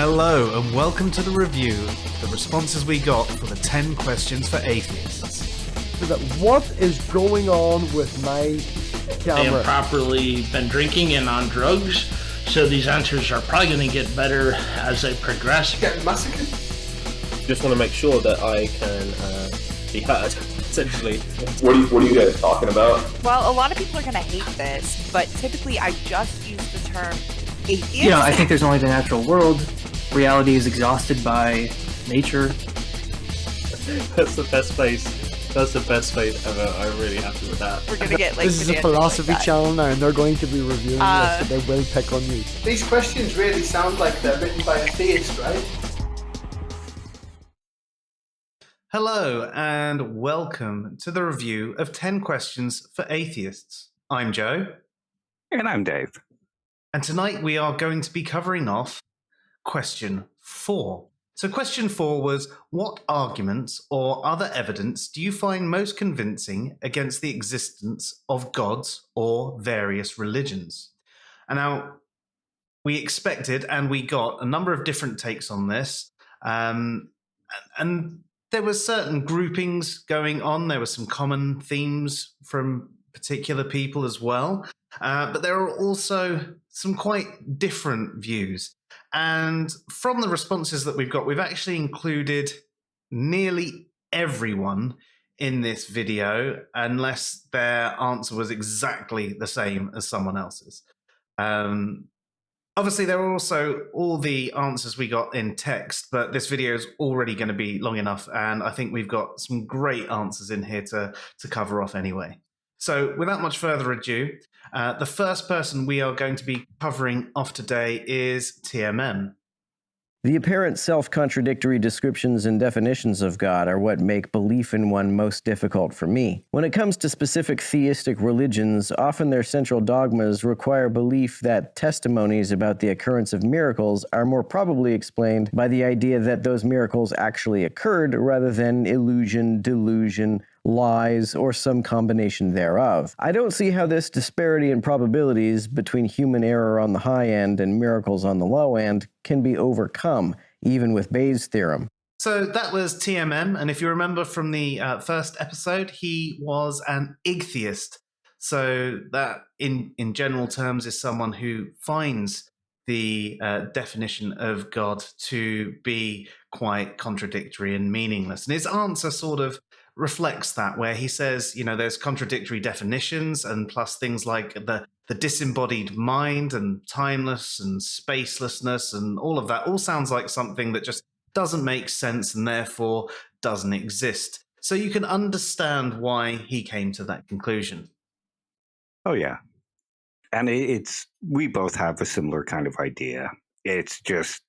Hello and welcome to the review, the responses we got for the 10 questions for atheists. What is going on with my camera? They have properly been drinking and on drugs, so these answers are probably going to get better as they progress. Get massacred? Just want to make sure that I can be heard, essentially. What are you guys talking about? Well, a lot of people are going to hate this, but typically I just use the term atheist. You know, I think there's only the natural world. Reality is exhausted by nature. That's the best place. That's the best place ever. I'm really happy with that. We're going to get like This is a philosophy channel now, and they're going to be reviewing this, so they will pick on you. These questions really sound like they're written by Atheists, right? Hello and welcome to the review of 10 questions for atheists. I'm Joe. And I'm Dave. And tonight we are going to be covering off question 4. So question 4 was, what arguments or other evidence do you find most convincing against the existence of gods or various religions? And now we expected and we got a number of different takes on this. And there were certain groupings going on. There were some common themes from particular people as well. But there are also some quite different views. And from the responses that we've got, we've actually included nearly everyone in this video, unless their answer was exactly the same as someone else's. Obviously, there are also all the answers we got in text, but this video is already going to be long enough, and I think we've got some great answers in here to cover off anyway. So without much further ado, the first person we are going to be covering off today is TMM. The apparent self-contradictory descriptions and definitions of God are what make belief in one most difficult for me. When it comes to specific theistic religions, often their central dogmas require belief that testimonies about the occurrence of miracles are more probably explained by the idea that those miracles actually occurred rather than illusion, delusion, lies, or some combination thereof. I don't see how this disparity in probabilities between human error on the high end and miracles on the low end can be overcome, even with Bayes' theorem. So that was TMM, and if you remember from the first episode, he was an atheist. So that, in general terms, is someone who finds the definition of God to be quite contradictory and meaningless. And his answer sort of reflects that, where he says, you know, there's contradictory definitions, and plus things like the disembodied mind and timeless and spacelessness and all of that all sounds like something that just doesn't make sense and therefore doesn't exist. So you can understand why he came to that conclusion. Oh, yeah. And we both have a similar kind of idea. It's just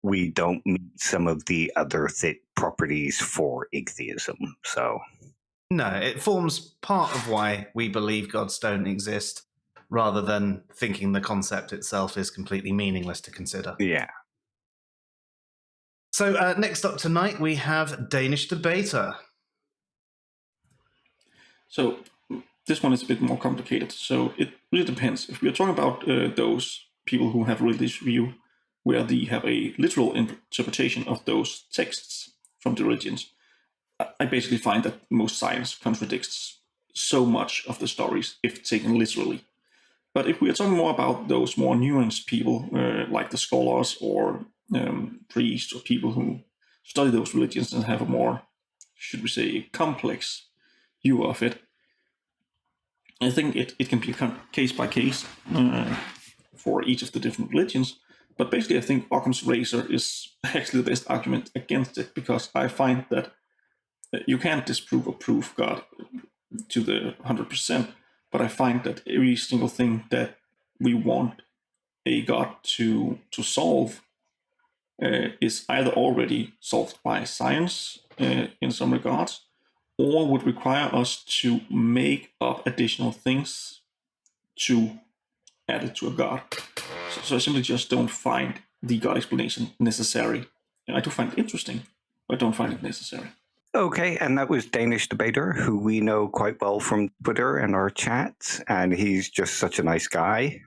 we don't meet some of the other properties for atheism. So no, it forms part of why we believe gods don't exist, rather than thinking the concept itself is completely meaningless to consider. Yeah. So next up tonight, we have Danish Debater. So this one is a bit more complicated. So it really depends. If we are talking about those people who have a religious view, where they have a literal interpretation of those texts from the religions, I basically find that most science contradicts so much of the stories if taken literally. But if we are talking more about those more nuanced people, like the scholars or priests or people who study those religions and have a more, should we say, complex view of it, I think it can be case by case for each of the different religions. But basically, I think Occam's razor is actually the best argument against it, because I find that you can't disprove or prove God to the 100%, but I find that every single thing that we want a God to solve is either already solved by science in some regards, or would require us to make up additional things to add it to a God. So I simply just don't find the God explanation necessary. And I do find it interesting, but I don't find it necessary. Okay, and that was Danish Debater, who we know quite well from Twitter and our chats, and he's just such a nice guy.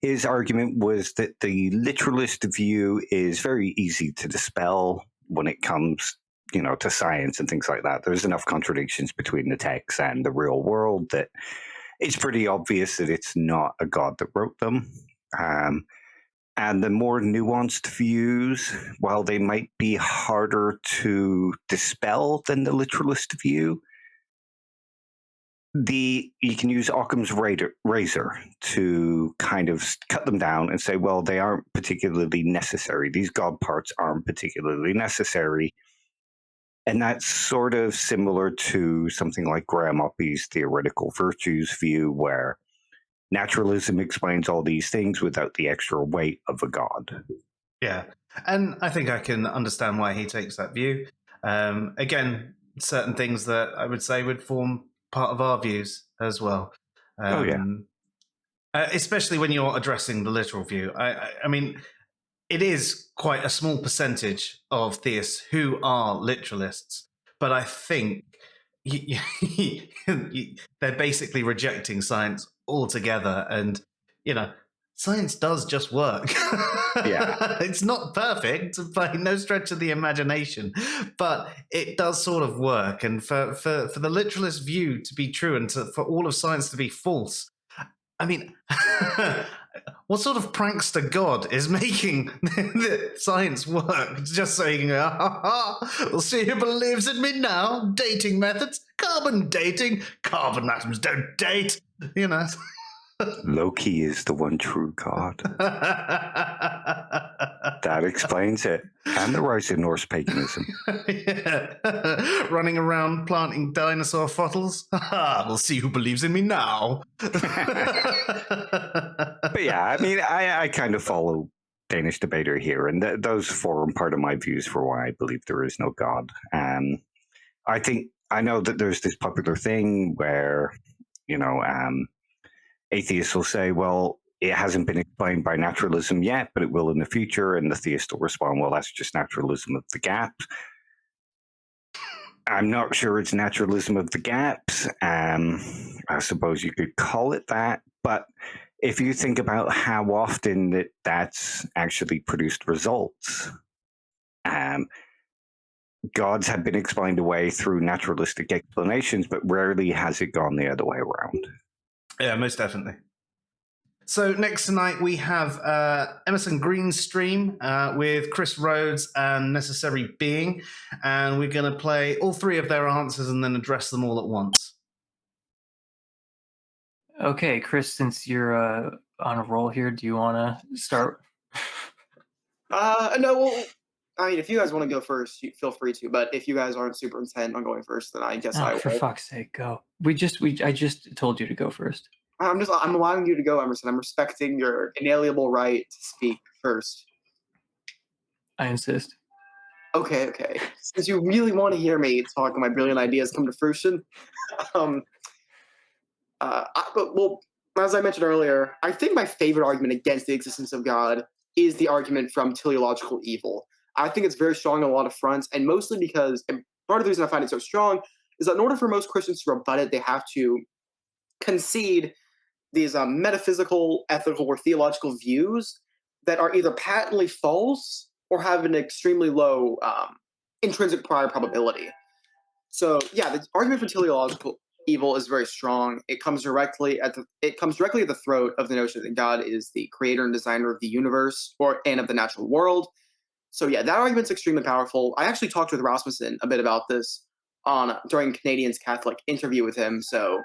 his argument was that the literalist view is very easy to dispel when it comes, to science and things like that. There's enough contradictions between the texts and the real world that it's pretty obvious that it's not a god that wrote them. And the more nuanced views, while they might be harder to dispel than the literalist view, you can use Occam's razor to kind of cut them down and say, well, they aren't particularly necessary. These God parts aren't particularly necessary. And that's sort of similar to something like Graham Oppy's theoretical virtues view, where naturalism explains all these things without the extra weight of a god. Yeah, and I think I can understand why he takes that view. Again, certain things that I would say would form part of our views as well. Especially when you're addressing the literal view. I mean, it is quite a small percentage of theists who are literalists, but I think they're basically rejecting science altogether. And, science does just work. Yeah. It's not perfect by no stretch of the imagination, but it does sort of work. And for the literalist view to be true and for all of science to be false, I mean, what sort of prankster god is making the science work just so you can go, we'll see who believes in me now. Dating methods, carbon dating, carbon atoms don't date, Loki is the one true god. That explains it. And the rise of Norse paganism. Yeah. Running around planting dinosaur fossils. We'll see who believes in me now. But yeah, I mean, I kind of follow Danish Debater here, and those form part of my views for why I believe there is no God. I know that there's this popular thing where, atheists will say, well, it hasn't been explained by naturalism yet, but it will in the future. And the theist will respond, well, that's just naturalism of the gaps. I'm not sure it's naturalism of the gaps. I suppose you could call it that. But if you think about how often that's actually produced results, gods have been explained away through naturalistic explanations, but rarely has it gone the other way around. Yeah, most definitely. So next tonight we have Emerson Greenstream with Chris Rhodes and Necessary Being, and we're going to play all three of their answers and then address them all at once. Okay, Chris, since you're on a roll here, do you want to start? No, well, I mean, if you guys want to go first, you feel free to. But if you guys aren't super intent on going first, then I guess I will. For fuck's sake, go. I just told you to go first. I'm allowing you to go, Emerson. I'm respecting your inalienable right to speak first. I insist. Okay. Since you really want to hear me talk and my brilliant ideas come to fruition, well, as I mentioned earlier, I think my favorite argument against the existence of God is the argument from teleological evil. I think it's very strong on a lot of fronts, and mostly because, and part of the reason I find it so strong is that in order for most Christians to rebut it, they have to concede these metaphysical, ethical, or theological views that are either patently false or have an extremely low intrinsic prior probability. So, yeah, the argument for teleological evil is very strong. It comes directly at the throat of the notion that God is the creator and designer of the universe and of the natural world. So yeah, that argument's extremely powerful. I actually talked with Rasmussen a bit about this during Canadian's Catholic interview with him. So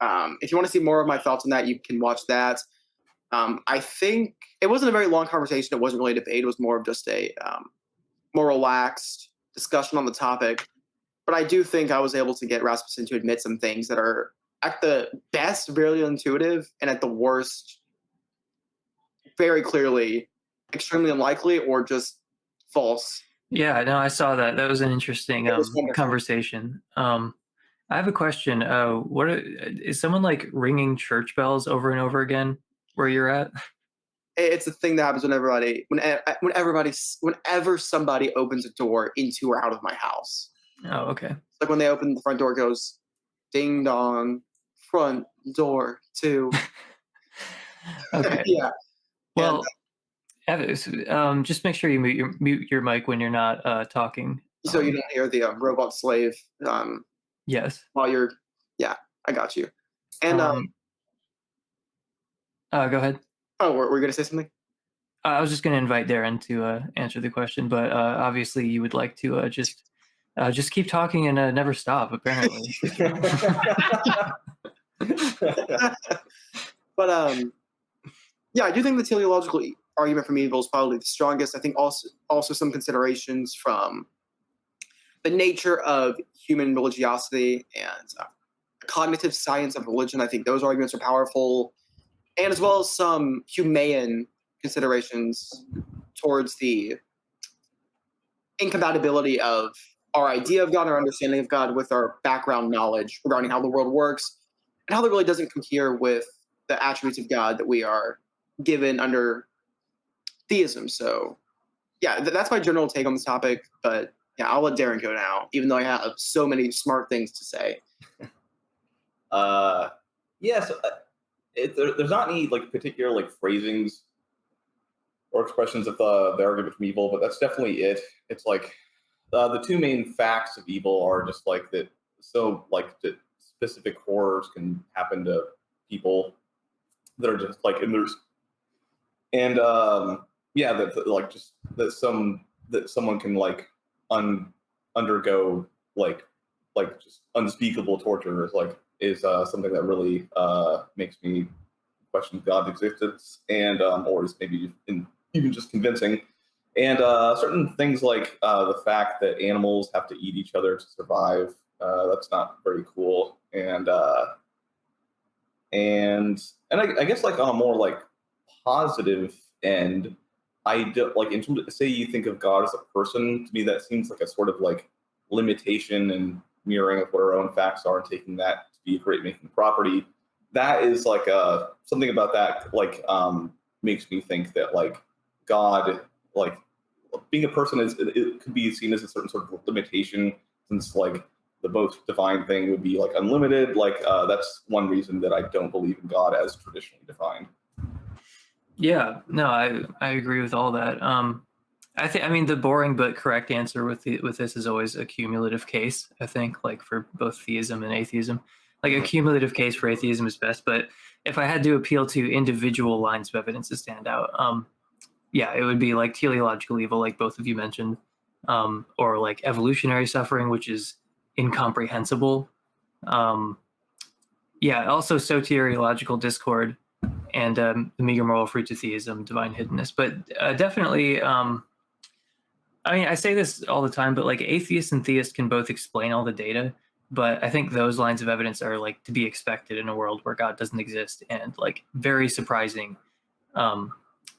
if you want to see more of my thoughts on that, you can watch that. I think it wasn't a very long conversation. It wasn't really a debate. It was more of just a more relaxed discussion on the topic. But I do think I was able to get Rasmussen to admit some things that are at the best very intuitive and at the worst very clearly extremely unlikely or just false. Yeah, no, I saw that. That was an interesting conversation. I have a question. Is someone like ringing church bells over and over again where you're at? It's a thing that happens whenever somebody opens a door into or out of my house. Oh, okay. It's like when they open the front door, it goes ding dong, front door 2. Okay. Yeah. Well, just make sure you mute your mic when you're not talking. So you don't hear the robot slave. Yes. While you're, yeah, I got you. And go ahead. Oh, we're gonna say something. I was just going to invite Darren to answer the question, but obviously you would like to just keep talking and never stop. Apparently. But yeah, I do think the teleological argument from evil is probably the strongest. I think also some considerations from the nature of human religiosity and cognitive science of religion. I think those arguments are powerful, and as well as some humane considerations towards the incompatibility of our idea of God, our understanding of God, with our background knowledge regarding how the world works, and how that really doesn't compare with the attributes of God that we are given under theism. So, yeah, that's my general take on this topic. But yeah, I'll let Darren go now, even though I have so many smart things to say. Yeah, so there's not any like particular like phrasings or expressions of the argument from evil, but that's definitely it. It's like the two main facts of evil are just like that. So like that specific horrors can happen to people that are just like and yeah, that like just that someone can like undergo like just unspeakable torture is something that really makes me question God's existence, and or is maybe even just convincing. And certain things like the fact that animals have to eat each other to survive, that's not very cool. And I guess like on a more like positive end, I do, like in terms of, say you think of God as a person, to me that seems like a sort of like limitation and mirroring of what our own facts are, and taking that to be a great making property. That is like something about that like makes me think that like God, like being a person it could be seen as a certain sort of limitation, since like the most divine thing would be like unlimited. Like that's one reason that I don't believe in God as traditionally defined. Yeah, no, I agree with all that. I mean the boring but correct answer with this is always a cumulative case. I think like for both theism and atheism, like a cumulative case for atheism is best. But if I had to appeal to individual lines of evidence to stand out, yeah, it would be like teleological evil, like both of you mentioned, or like evolutionary suffering, which is incomprehensible. Yeah, also soteriological discord, and the meager moral fruits of theism, divine hiddenness. But definitely, I mean, I say this all the time, but like atheists and theists can both explain all the data. But I think those lines of evidence are like to be expected in a world where God doesn't exist, and like very surprising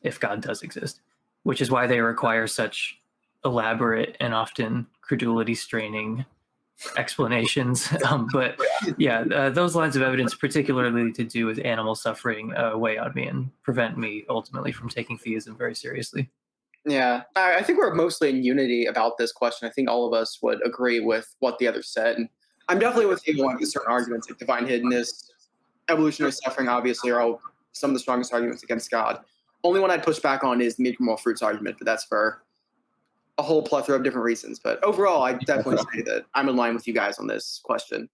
if God does exist, which is why they require such elaborate and often credulity straining explanations. But yeah, those lines of evidence, particularly to do with animal suffering, weigh on me and prevent me ultimately from taking theism very seriously. Yeah, I think we're mostly in unity about this question. I think all of us would agree with what the other said. And I'm definitely with you on certain arguments like divine hiddenness, evolutionary suffering, obviously, are all some of the strongest arguments against God. Only one I'd push back on is the meager moral fruits argument, but that's for a whole plethora of different reasons. But overall, I definitely say that I'm in line with you guys on this question.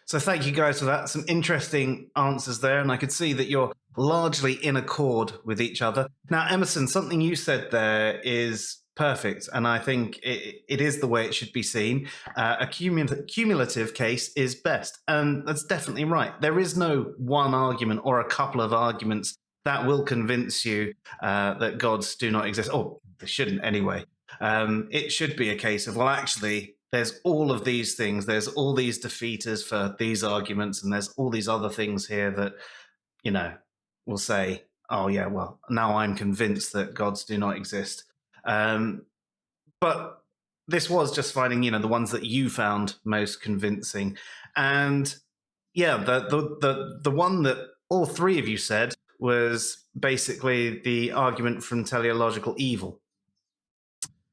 So thank you guys for that. Some interesting answers there, and I could see that you're largely in accord with each other. Now, Emerson, something you said there is perfect, and I think it is the way it should be seen. A cumulative case is best, and that's definitely right. There is no one argument or a couple of arguments that will convince you that gods do not exist. Oh, they shouldn't anyway. It should be a case of, well, actually, there's all of these things. There's all these defeaters for these arguments, and there's all these other things here that, you know, will say, oh, yeah, well, now I'm convinced that gods do not exist. But this was just finding, you know, the ones that you found most convincing. And yeah, the one that all three of you said was basically the argument from teleological evil.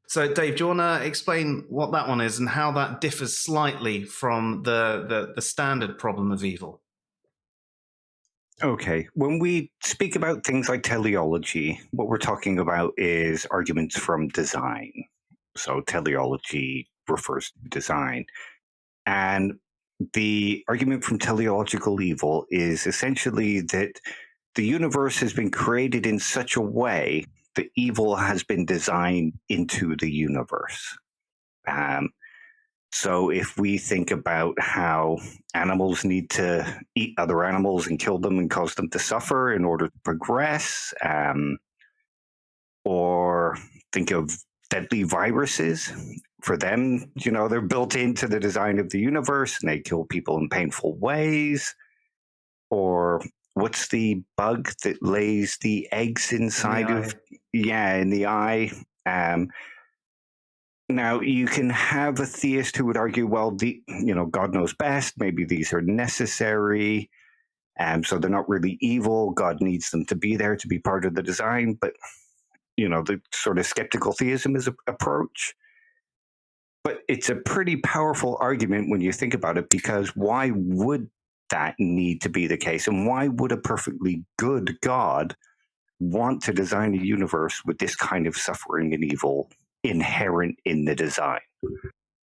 So, Dave, do you want to explain what that one is and how that differs slightly from the standard problem of evil? Okay. When we speak about things like teleology, what we're talking about is arguments from design. So teleology refers to design. And the argument from teleological evil is essentially that the universe has been created in such a way that evil has been designed into the universe. So if we think about how animals need to eat other animals and kill them and cause them to suffer in order to progress, or think of deadly viruses, for them, they're built into the design of the universe and they kill people in painful ways. Or what's the bug that lays the eggs inside of? Yeah, in the eye. Now, you can have a theist who would argue, well, God knows best. Maybe these are necessary, so they're not really evil. God needs them to be there to be part of the design. But, the sort of skeptical theism is approach. But it's a pretty powerful argument when you think about it, because why would that need to be the case? And why would a perfectly good God want to design a universe with this kind of suffering and evil inherent in the design?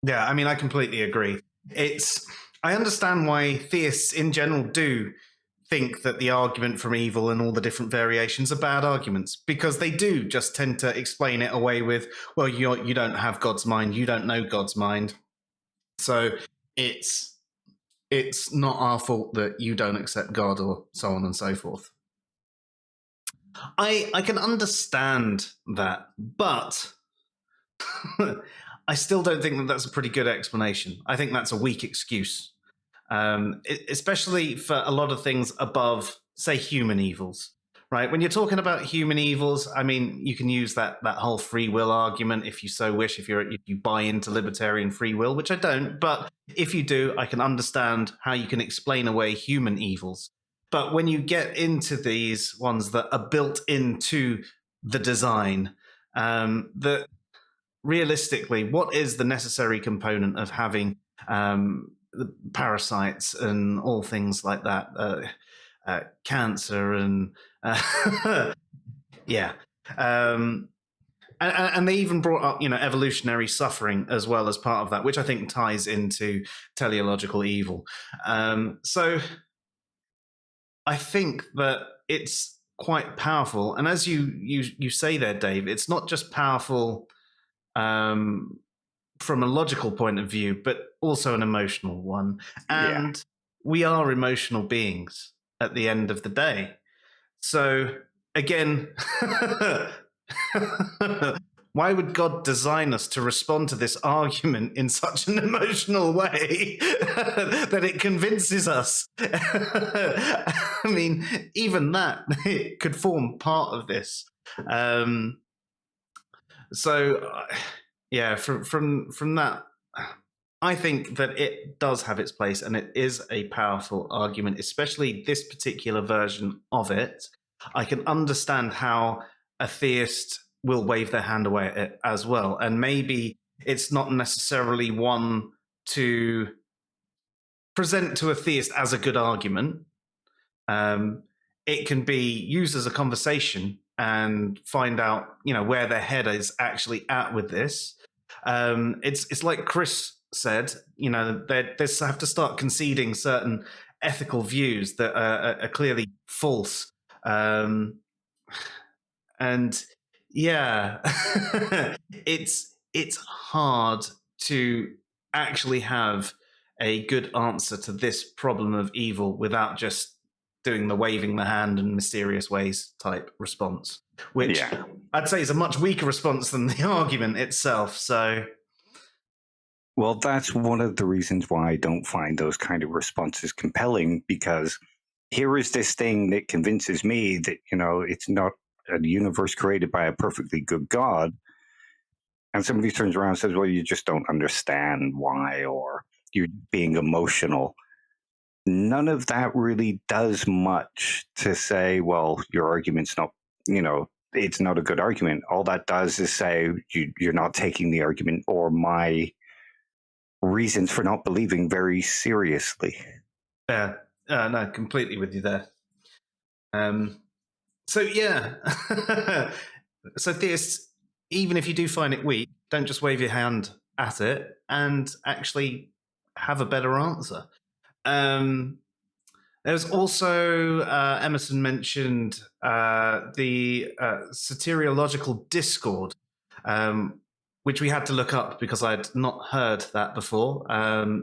Yeah, I mean, I completely agree. I understand why theists in general do think that the argument from evil and all the different variations are bad arguments, because they do just tend to explain it away with, well, you don't have God's mind, you don't know God's mind, so it's not our fault that you don't accept God, or so on and so forth. I can understand that, but I still don't think that that's a pretty good explanation. I think that's a weak excuse, especially for a lot of things above, say, human evils, right? When you're talking about human evils, I mean, you can use that whole free will argument if you so wish, if you buy into libertarian free will, which I don't, but if you do, I can understand how you can explain away human evils. But when you get into these ones that are built into the design, that realistically, what is the necessary component of having the parasites and all things like that, cancer and yeah, and they even brought up evolutionary suffering as well as part of that, which I think ties into teleological evil. So I think that it's quite powerful, and as you say there, Dave, it's not just powerful from a logical point of view, but also an emotional one. And we are emotional beings at the end of the day. So again, why would God design us to respond to this argument in such an emotional way that it convinces us? I mean, even that could form part of this. So, yeah, from that, I think that it does have its place, and it is a powerful argument, especially this particular version of it. I can understand how a theist will wave their hand away at it as well, and maybe it's not necessarily one to present to a theist as a good argument. It can be used as a conversation and find out, where their head is actually at with this. It's like Chris said, they have to start conceding certain ethical views that are clearly false. And yeah, it's hard to actually have a good answer to this problem of evil without just doing the waving the hand in mysterious ways type response, which I'd say is a much weaker response than the argument itself. So, well, that's one of the reasons why I don't find those kind of responses compelling, because here is this thing that convinces me that, it's not a universe created by a perfectly good God. And somebody turns around and says, well, you just don't understand why, or you're being emotional. None of that really does much to say, well, your argument's not, it's not a good argument. All that does is say you're not taking the argument or my reasons for not believing very seriously. Yeah, no, completely with you there. So yeah, so theists, even if you do find it weak, don't just wave your hand at it and actually have a better answer. There's also, Emerson mentioned the soteriological discord, which we had to look up because I'd not heard that before.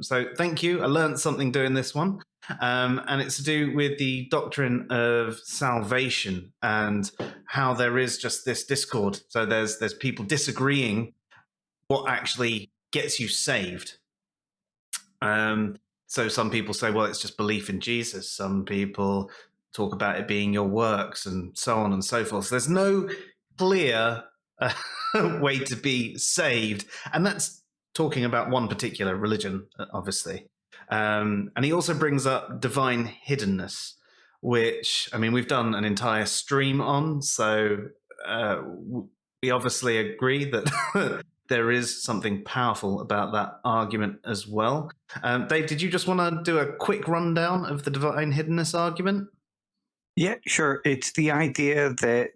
So thank you. I learned something doing this one. And it's to do with the doctrine of salvation and how there is just this discord. So there's people disagreeing what actually gets you saved. So some people say, well, it's just belief in Jesus. Some people talk about it being your works and so on and so forth. So there's no clear way to be saved. And that's talking about one particular religion, obviously. And he also brings up divine hiddenness, which, I mean, we've done an entire stream on. So we obviously agree that there is something powerful about that argument as well. Dave, did you just want to do a quick rundown of the divine hiddenness argument? Yeah, sure. It's the idea that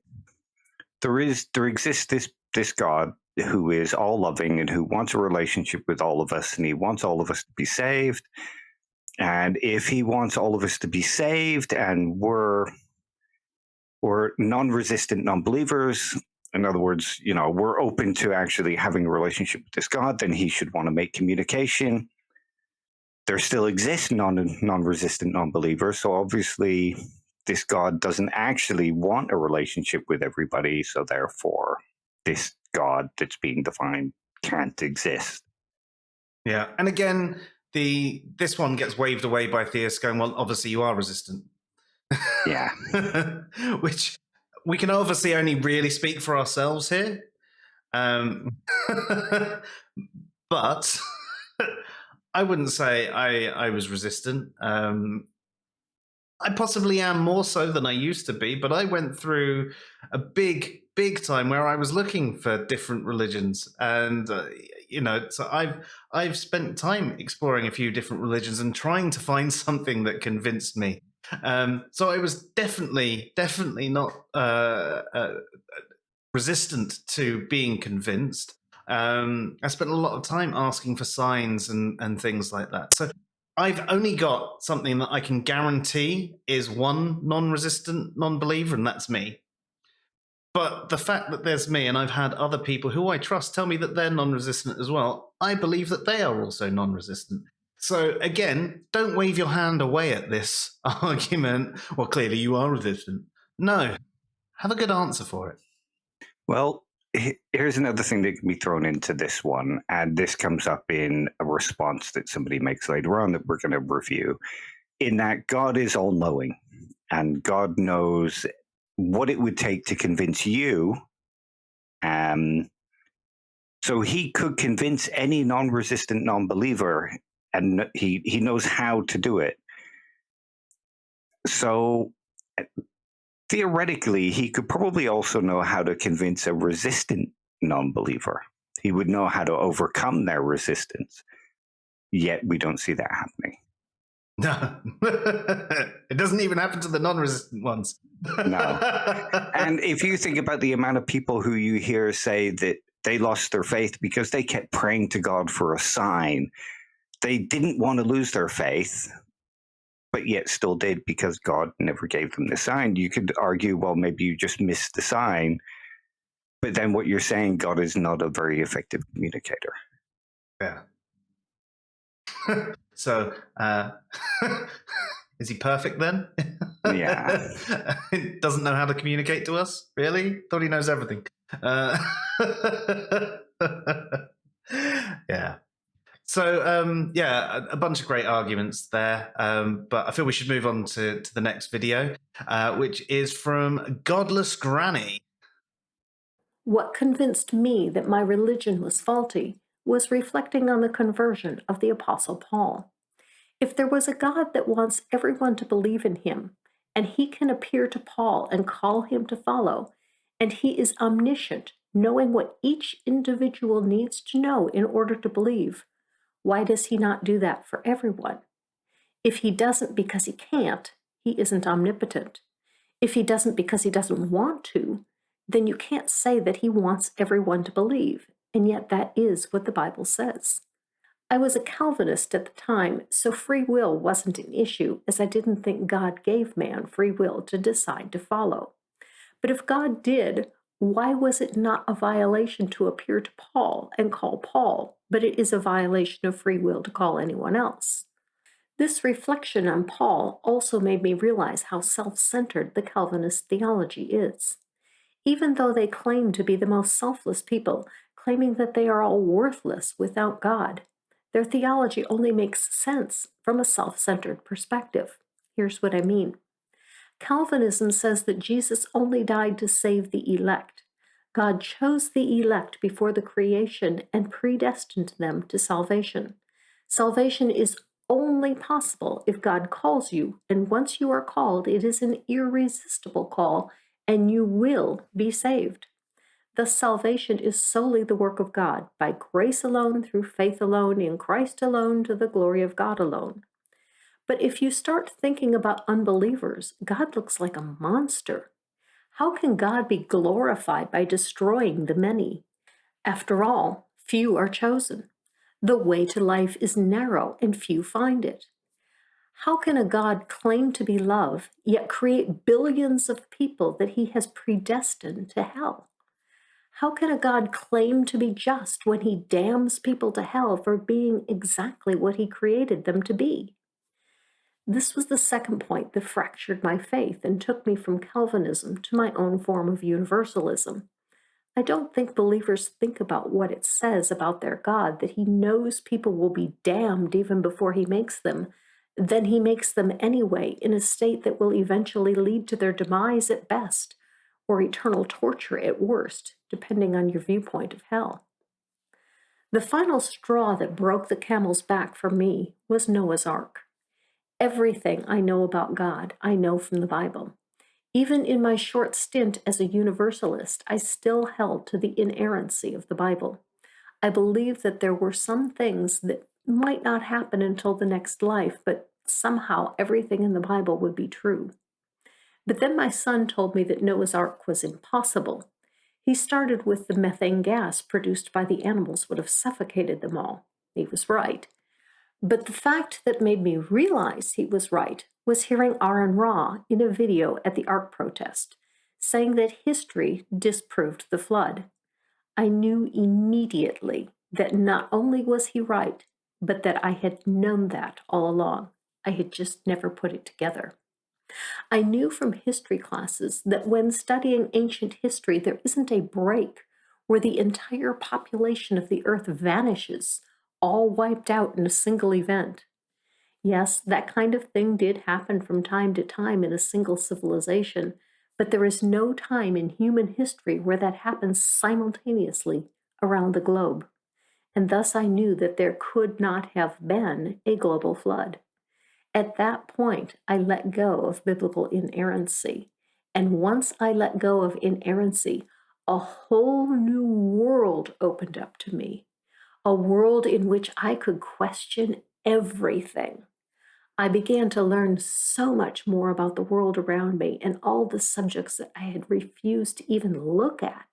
there exists this God who is all loving and who wants a relationship with all of us, and he wants all of us to be saved. And if he wants all of us to be saved, and we're non-resistant non-believers, in other words, we're open to actually having a relationship with this God, then he should want to make communication. There still exists non-resistant non-believers, so obviously this God doesn't actually want a relationship with everybody, so therefore this God that's being defined can't exist. Yeah, and again, this one gets waved away by theists going, well, obviously you are resistant. Yeah. Which we can obviously only really speak for ourselves here. But I wouldn't say I was resistant. I possibly am more so than I used to be, but I went through a big time where I was looking for different religions. And, so I've spent time exploring a few different religions and trying to find something that convinced me. So I was definitely not resistant to being convinced. I spent a lot of time asking for signs and things like that. So I've only got something that I can guarantee is one non-resistant non-believer, and that's me. But the fact that there's me, and I've had other people who I trust tell me that they're non-resistant as well, I believe that they are also non-resistant. So again, don't wave your hand away at this argument. Well, clearly you are resistant. No, have a good answer for it. Well, here's another thing that can be thrown into this one, and this comes up in a response that somebody makes later on that we're going to review, in that God is all-knowing, and God knows what it would take to convince you. So he could convince any non-resistant non-believer, and he knows how to do it. So theoretically, he could probably also know how to convince a resistant non-believer. He would know how to overcome their resistance. Yet we don't see that happening. No, it doesn't even happen to the non-resistant ones. No. And if you think about the amount of people who you hear say that they lost their faith because they kept praying to God for a sign, they didn't want to lose their faith, but yet still did because God never gave them the sign. You could argue, well, maybe you just missed the sign, but then what you're saying, God is not a very effective communicator. Yeah. So, is he perfect then? Yeah. Doesn't know how to communicate to us? Really? Thought he knows everything. Yeah. So, a bunch of great arguments there. But I feel we should move on to the next video, which is from Godless Granny. What convinced me that my religion was faulty was reflecting on the conversion of the Apostle Paul. If there was a God that wants everyone to believe in him, and he can appear to Paul and call him to follow, and he is omniscient, knowing what each individual needs to know in order to believe, why does he not do that for everyone? If he doesn't because he can't, he isn't omnipotent. If he doesn't because he doesn't want to, then you can't say that he wants everyone to believe, and yet that is what the Bible says. I was a Calvinist at the time, so free will wasn't an issue, as I didn't think God gave man free will to decide to follow. But if God did, why was it not a violation to appear to Paul and call Paul, but it is a violation of free will to call anyone else? This reflection on Paul also made me realize how self-centered the Calvinist theology is. Even though they claim to be the most selfless people, claiming that they are all worthless without God, their theology only makes sense from a self-centered perspective. Here's what I mean. Calvinism says that Jesus only died to save the elect. God chose the elect before the creation and predestined them to salvation. Salvation is only possible if God calls you, and once you are called, it is an irresistible call, and you will be saved. Thus, salvation is solely the work of God, by grace alone, through faith alone, in Christ alone, to the glory of God alone. But if you start thinking about unbelievers, God looks like a monster. How can God be glorified by destroying the many? After all, few are chosen. The way to life is narrow, and few find it. How can a God claim to be love, yet create billions of people that he has predestined to hell? How can a God claim to be just when he damns people to hell for being exactly what he created them to be? This was the second point that fractured my faith and took me from Calvinism to my own form of universalism. I don't think believers think about what it says about their God, that he knows people will be damned even before he makes them. Then he makes them anyway in a state that will eventually lead to their demise at best, or eternal torture at worst, depending on your viewpoint of hell. The final straw that broke the camel's back for me was Noah's Ark. Everything I know about God, I know from the Bible. Even in my short stint as a universalist, I still held to the inerrancy of the Bible. I believed that there were some things that might not happen until the next life, but somehow everything in the Bible would be true. But then my son told me that Noah's Ark was impossible. He started with the methane gas produced by the animals would have suffocated them all. He was right. But the fact that made me realize he was right was hearing Aaron Ra in a video at the Ark protest, saying that history disproved the flood. I knew immediately that not only was he right, but that I had known that all along. I had just never put it together. I knew from history classes that when studying ancient history, there isn't a break where the entire population of the earth vanishes, all wiped out in a single event. Yes, that kind of thing did happen from time to time in a single civilization, but there is no time in human history where that happens simultaneously around the globe. And thus I knew that there could not have been a global flood. At that point, I let go of biblical inerrancy. And once I let go of inerrancy, a whole new world opened up to me. A world in which I could question everything. I began to learn so much more about the world around me and all the subjects that I had refused to even look at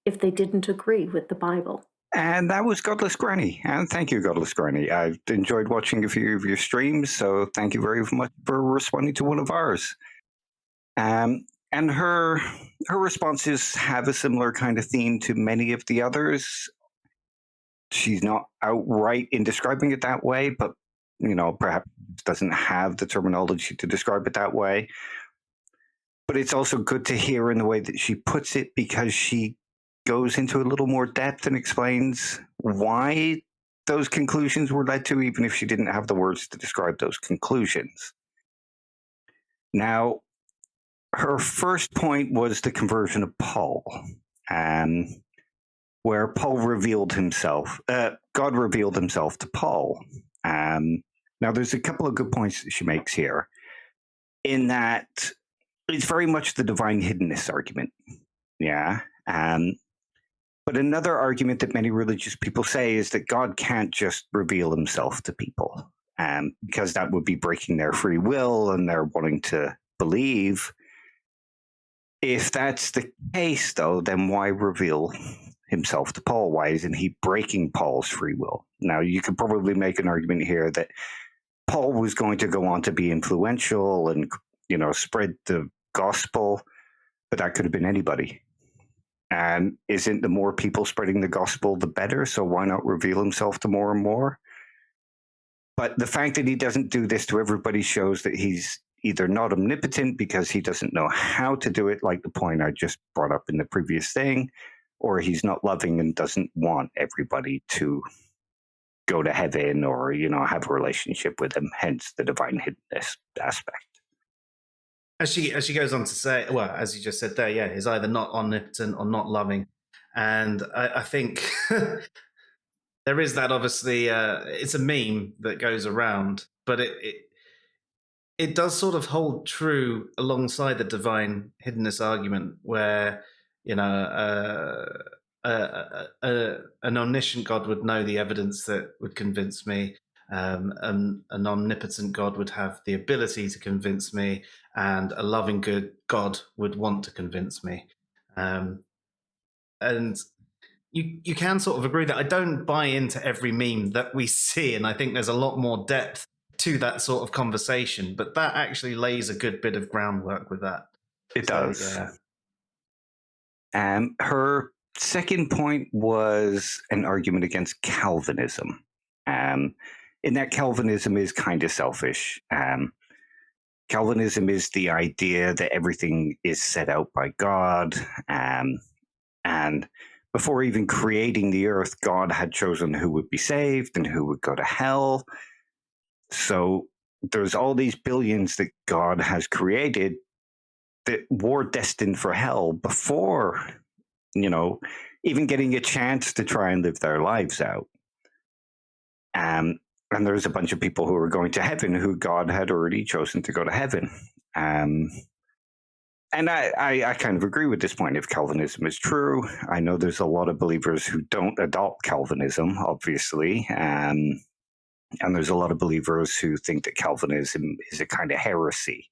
if they didn't agree with the Bible. And that was Godless Granny. And thank you, Godless Granny. I've enjoyed watching a few of your streams, so thank you very much for responding to one of ours. And her responses have a similar kind of theme to many of the others. She's not outright in describing it that way, but, perhaps doesn't have the terminology to describe it that way. But it's also good to hear in the way that she puts it, because she goes into a little more depth and explains why those conclusions were led to, even if she didn't have the words to describe those conclusions. Now, her first point was the conversion of Paul, where Paul revealed himself. God revealed himself to Paul. Now, there's a couple of good points that she makes here, in that it's very much the divine hiddenness argument. Yeah. But another argument that many religious people say is that God can't just reveal himself to people, because that would be breaking their free will and their wanting to believe. If that's the case, though, then why reveal himself to Paul? Why isn't he breaking Paul's free will? Now, you could probably make an argument here that Paul was going to go on to be influential and, spread the gospel, but that could have been anybody. And isn't the more people spreading the gospel, the better? So why not reveal himself to more and more? But the fact that he doesn't do this to everybody shows that he's either not omnipotent because he doesn't know how to do it, like the point I just brought up in the previous thing, or he's not loving and doesn't want everybody to go to heaven or, have a relationship with him, hence the divine hiddenness aspect. As she goes on to say, well, as you just said there, yeah, he's either not omnipotent or not loving. And I think there is that, obviously, it's a meme that goes around, but it does sort of hold true alongside the divine hiddenness argument where, an omniscient God would know the evidence that would convince me. An omnipotent God would have the ability to convince me, and a loving good God would want to convince me. And you can sort of agree that I don't buy into every meme that we see, and I think there's a lot more depth to that sort of conversation, but that actually lays a good bit of groundwork with that. It does. Yeah. Her second point was an argument against Calvinism. In that Calvinism is kind of selfish. Calvinism is the idea that everything is set out by God, and before even creating the earth, God had chosen who would be saved and who would go to hell. So there's all these billions that God has created that were destined for hell before, even getting a chance to try and live their lives out. And there's a bunch of people who are going to heaven who God had already chosen to go to heaven. And I kind of agree with this point. If Calvinism is true, I know there's a lot of believers who don't adopt Calvinism, obviously. And there's a lot of believers who think that Calvinism is a kind of heresy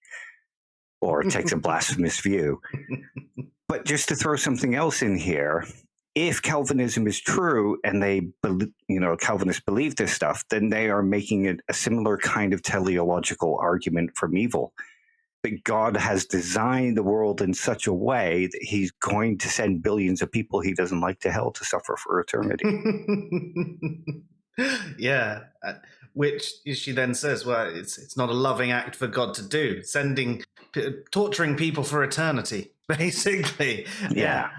or takes a blasphemous view. But just to throw something else in here, if Calvinism is true and Calvinists believe this stuff, then they are making it a similar kind of teleological argument from evil. That God has designed the world in such a way that he's going to send billions of people he doesn't like to hell to suffer for eternity. Yeah, which she then says, well, it's not a loving act for God to do, torturing people for eternity. Basically, yeah.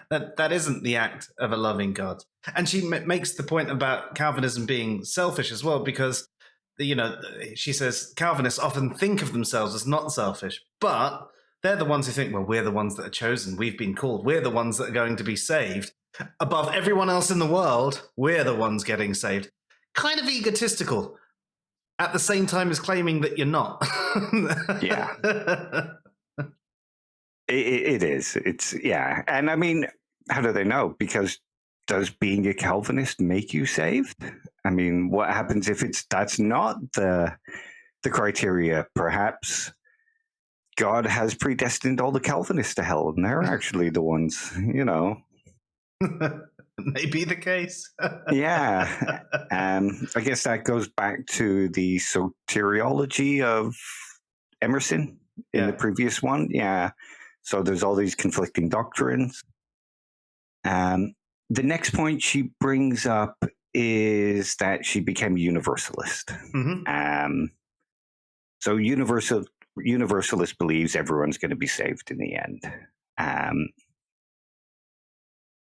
that isn't the act of a loving God. And she makes the point about Calvinism being selfish as well, because she says Calvinists often think of themselves as not selfish, but they're the ones who think, well, we're the ones that are chosen, we've been called, we're the ones that are going to be saved above everyone else in the world. We're the ones getting saved. Kind of egotistical at the same time as claiming that you're not. Yeah. It is. It's, yeah. And I mean, how do they know? Because does being a Calvinist make you saved? I mean, what happens if that's not the criteria? Perhaps God has predestined all the Calvinists to hell, and they're actually the ones, May be the case. Yeah. I guess that goes back to the soteriology of Emerson in the previous one. Yeah. So there's all these conflicting doctrines. The next point she brings up is that she became a universalist. Mm-hmm. So universalist believes everyone's going to be saved in the end,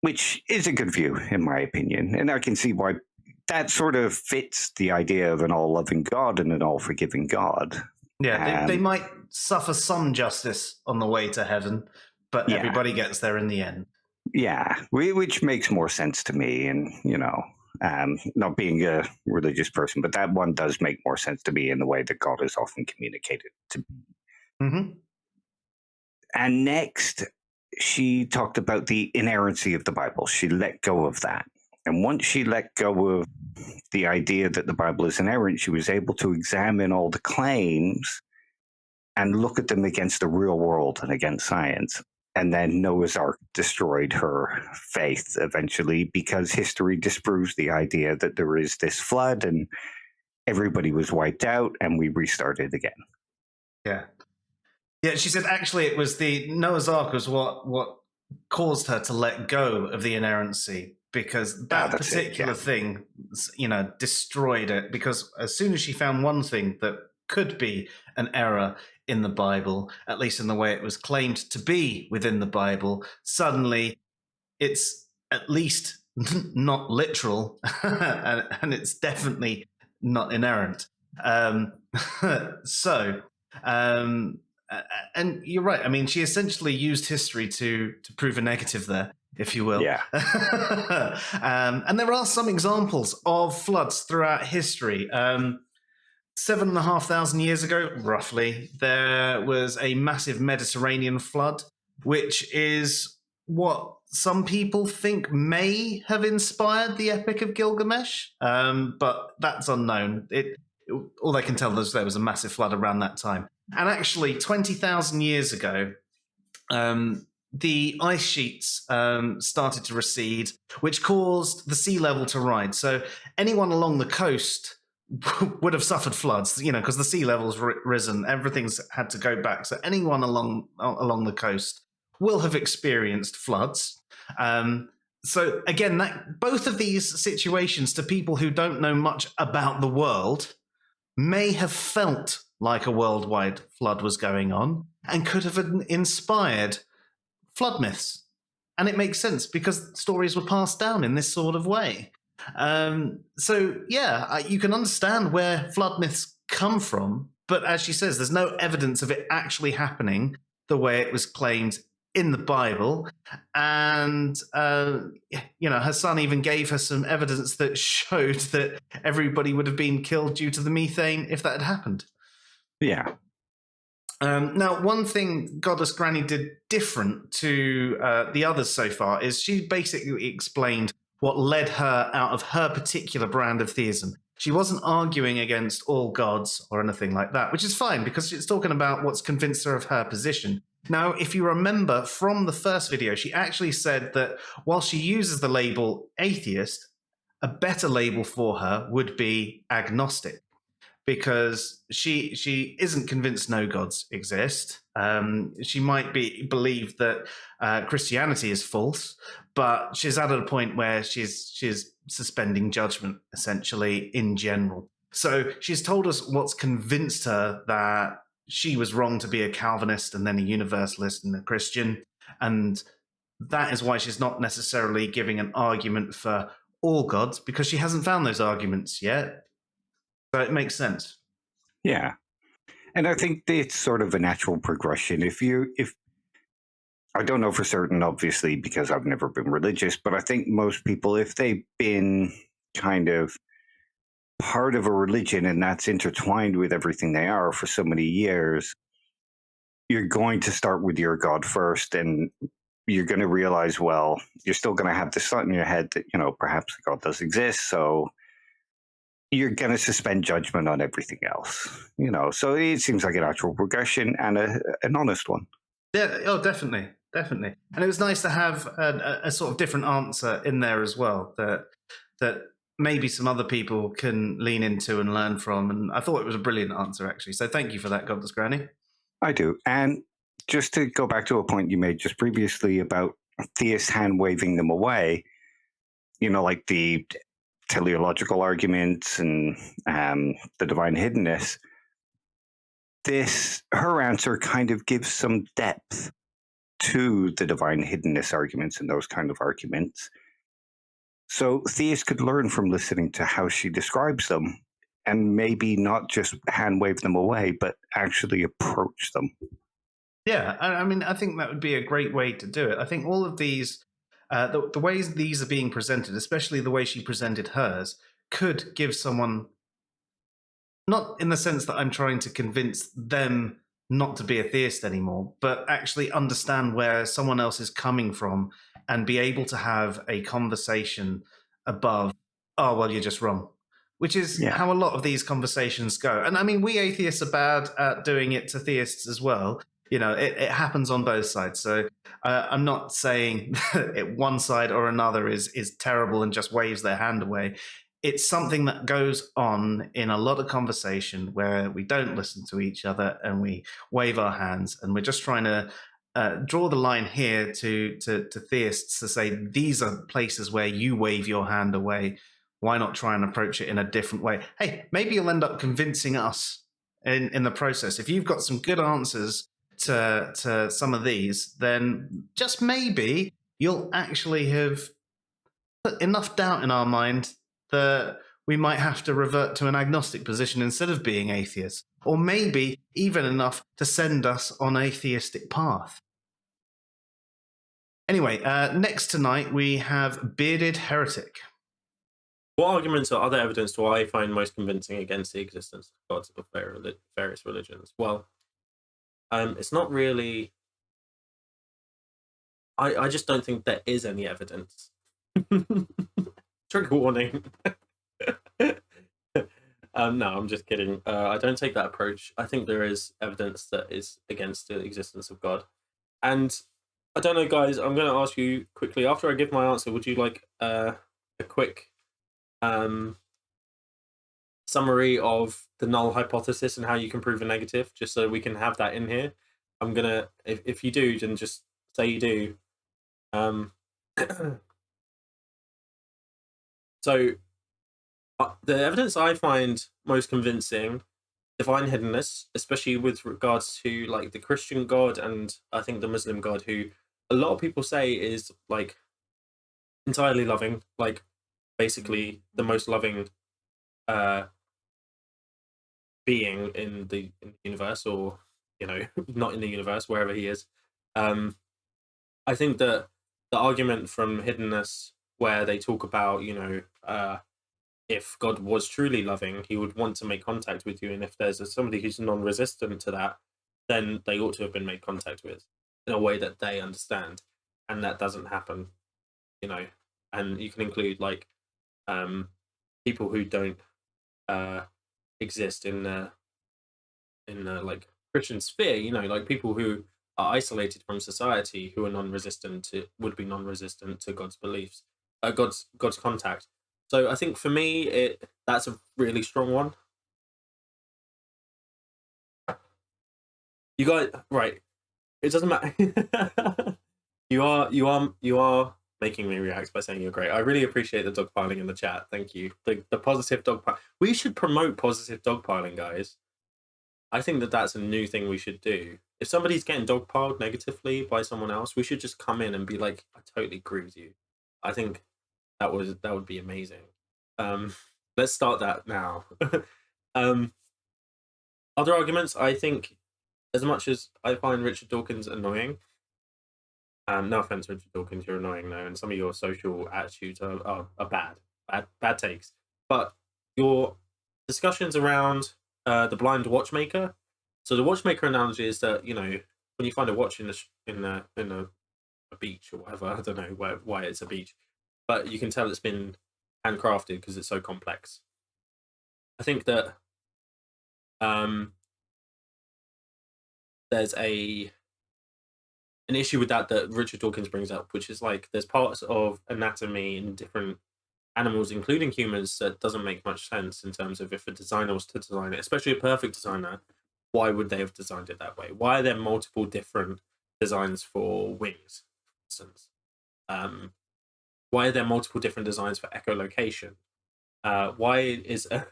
which is a good view, in my opinion. And I can see why that sort of fits the idea of an all-loving God and an all-forgiving God. Yeah, they might suffer some justice on the way to heaven, but everybody gets there in the end. Yeah, which makes more sense to me. And, not being a religious person, but that one does make more sense to me in the way that God is often communicated to me. Mm-hmm. And next, she talked about the inerrancy of the Bible. She let go of that. And once she let go of the idea that the Bible is inerrant, she was able to examine all the claims and look at them against the real world and against science. And then Noah's Ark destroyed her faith eventually because history disproves the idea that there is this flood and everybody was wiped out and we restarted again. Yeah. Yeah, she said actually it was the Noah's Ark was what caused her to let go of the inerrancy, because that particular thing, destroyed it. Because as soon as she found one thing that could be an error in the Bible, at least in the way it was claimed to be within the Bible, suddenly it's at least not literal, and it's definitely not inerrant. And you're right. I mean, she essentially used history to prove a negative there, if you will. Yeah. And there are some examples of floods throughout history. 7,500 years ago, roughly, there was a massive Mediterranean flood, which is what some people think may have inspired the Epic of Gilgamesh, but that's unknown. All they can tell us there was a massive flood around that time. And actually, 20,000 years ago, the ice sheets started to recede, which caused the sea level to rise. So anyone along the coast would have suffered floods, because the sea level's risen. Everything's had to go back. So anyone along the coast will have experienced floods. So again, both of these situations, to people who don't know much about the world, may have felt like a worldwide flood was going on and could have inspired flood myths. And it makes sense because stories were passed down in this sort of way. You can understand where flood myths come from, but as she says, there's no evidence of it actually happening the way it was claimed in the Bible. And, her son even gave her some evidence that showed that everybody would have been killed due to the methane if that had happened. Yeah. Now, one thing Godless Granny did different to the others so far is she basically explained what led her out of her particular brand of theism. She wasn't arguing against all gods or anything like that, which is fine because she's talking about what's convinced her of her position. Now, if you remember from the first video, she actually said that while she uses the label atheist, a better label for her would be agnostic, because she isn't convinced no gods exist. She might believe that Christianity is false, but she's at a point where she's suspending judgment, essentially, in general. So she's told us what's convinced her that she was wrong to be a Calvinist and then a Universalist and a Christian. And that is why she's not necessarily giving an argument for all gods, because she hasn't found those arguments yet. So it makes sense. Yeah. And I think it's sort of a natural progression. If I don't know for certain, obviously, because I've never been religious, but I think most people, if they've been kind of part of a religion and that's intertwined with everything they are for so many years, you're going to start with your God first, and you're going to realize, well, you're still going to have this thought in your head that, perhaps God does exist. So you're going to suspend judgment on everything else, So it seems like a natural progression and an honest one. Yeah, oh, definitely. And it was nice to have a sort of different answer in there as well that maybe some other people can lean into and learn from. And I thought it was a brilliant answer, actually. So thank you for that, Godless Granny. I do. And just to go back to a point you made just previously about theists hand-waving them away, like the teleological arguments and the divine hiddenness, her answer kind of gives some depth to the divine hiddenness arguments and those kind of arguments. So theists could learn from listening to how she describes them and maybe not just hand wave them away, but actually approach them. Yeah, I mean, I think that would be a great way to do it. I think all of these, the ways these are being presented, especially the way she presented hers, could give someone, not in the sense that I'm trying to convince them not to be a theist anymore, but actually understand where someone else is coming from and be able to have a conversation above, oh, well, you're just wrong. which is how a lot of these conversations go. And I mean, we atheists are bad at doing it to theists as well. It happens on both sides. So I'm not saying one side or another is terrible and just waves their hand away. It's something that goes on in a lot of conversation where we don't listen to each other and we wave our hands, and we're just trying to draw the line here to theists to say, these are places where you wave your hand away. Why not try and approach it in a different way? Hey, maybe you'll end up convincing us in the process. If you've got some good answers to some of these, then just maybe you'll actually have put enough doubt in our mind that we might have to revert to an agnostic position instead of being atheists, or maybe even enough to send us on a theistic path. Anyway, next tonight we have Bearded Heretic. What arguments or other evidence do I find most convincing against the existence of gods of various religions? Well, it's not really... I just don't think there is any evidence. Trigger warning. No, I'm just kidding. I don't take that approach. I think there is evidence that is against the existence of God. And I don't know, guys, I'm going to ask you quickly, after I give my answer, would you like a quick summary of the null hypothesis and how you can prove a negative, just so we can have that in here? I'm going to, if you do, then just say you do. So, the evidence I find most convincing, divine hiddenness, especially with regards to like the Christian God and I think the Muslim God, who a lot of people say is like entirely loving, like basically the most loving being in the universe, or not in the universe, wherever he is. I think that the argument from hiddenness, where they talk about if God was truly loving, he would want to make contact with you, and if there's somebody who's non-resistant to that, then they ought to have been made contact with in a way that they understand, and that doesn't happen. And you can include like people who don't exist in the like Christian sphere, like people who are isolated from society, who are would be non-resistant to God's beliefs, God's contact. So I think for me, that's a really strong one. You guys, right? It doesn't matter. you are making me react by saying you're great. I really appreciate the dogpiling in the chat. Thank you. The positive dogpiling. We should promote positive dogpiling, guys. I think that's a new thing we should do. If somebody's getting dogpiled negatively by someone else, we should just come in and be like, I totally agree with you. I think that would be amazing. Let's start that now. Other arguments, I think, as much as I find Richard Dawkins annoying, no offense, Richard Dawkins, you're annoying though, and some of your social attitudes are bad takes. But your discussions around the blind watchmaker. So the watchmaker analogy is that when you find a watch in a beach or whatever, I don't know why it's a beach, but you can tell it's been handcrafted because it's so complex. I think that there's an issue with that Richard Dawkins brings up, which is like there's parts of anatomy in different animals, including humans, that doesn't make much sense in terms of if a designer was to design it, especially a perfect designer, why would they have designed it that way? Why are there multiple different designs for wings, for instance? Why are there multiple different designs for echolocation? Why is a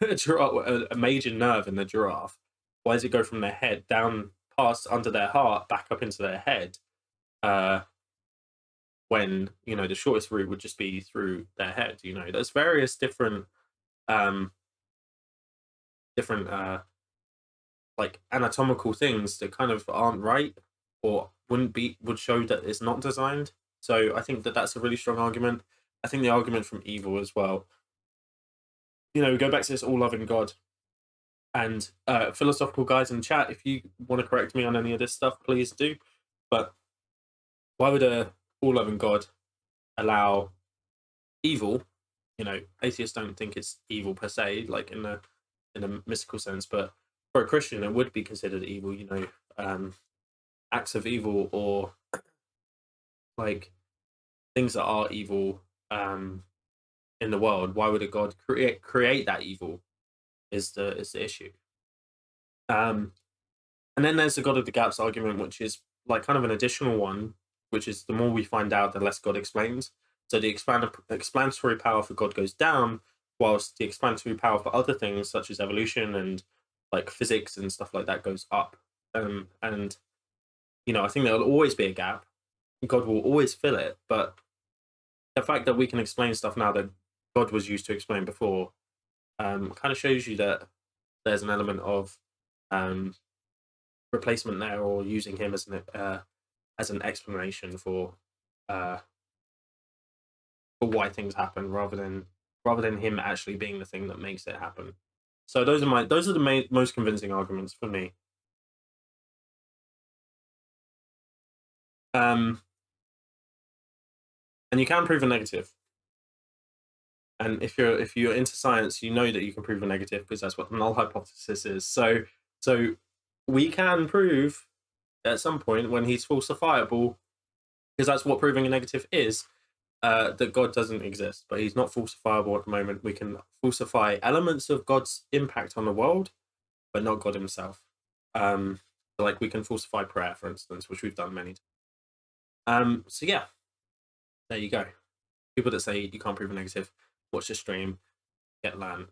major nerve in the giraffe, why does it go from their head down past under their heart back up into their head, when the shortest route would just be through their head? There's various different like anatomical things that kind of aren't right, or would show that it's not designed. So I think that's a really strong argument. I think the argument from evil as well. We go back to this all-loving God. And philosophical guys in chat, if you want to correct me on any of this stuff, please do. But why would a all-loving God allow evil atheists don't think it's evil per se, like in a mystical sense, but for a Christian, it would be considered evil. Acts of evil or like things that are evil in the world. Why would a god create that evil? Is the issue. And then there's the God of the Gaps argument, which is like kind of an additional one, which is the more we find out, the less God explains. So the explanatory power for God goes down, whilst the explanatory power for other things such as evolution and like physics and stuff like that goes up. And I think there'll always be a gap. God will always fill it, but the fact that we can explain stuff now that God was used to explain before kind of shows you that there's an element of replacement there, or using him as an explanation for why things happen, rather than him actually being the thing that makes it happen. So those are the most convincing arguments for me. And you can prove a negative. And if you're into science, you know that you can prove a negative because that's what the null hypothesis is. So we can prove at some point when he's falsifiable, because that's what proving a negative is, that God doesn't exist, but he's not falsifiable at the moment. We can falsify elements of God's impact on the world, but not God himself. Like we can falsify prayer, for instance, which we've done many times. So yeah, there you go. People that say you can't prove a negative, watch the stream, get learned.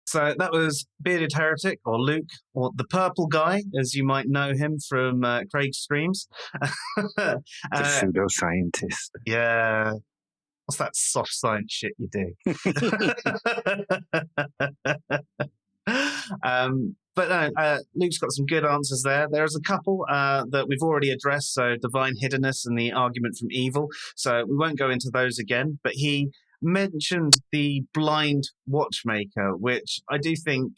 So that was Bearded Heretic, or Luke, or the Purple Guy, as you might know him from Craig's streams. The pseudoscientist. Yeah. What's that soft science shit you do? But no, Luke's got some good answers there. There's a couple that we've already addressed, so divine hiddenness and the argument from evil. So we won't go into those again, but he mentioned the blind watchmaker, which I do think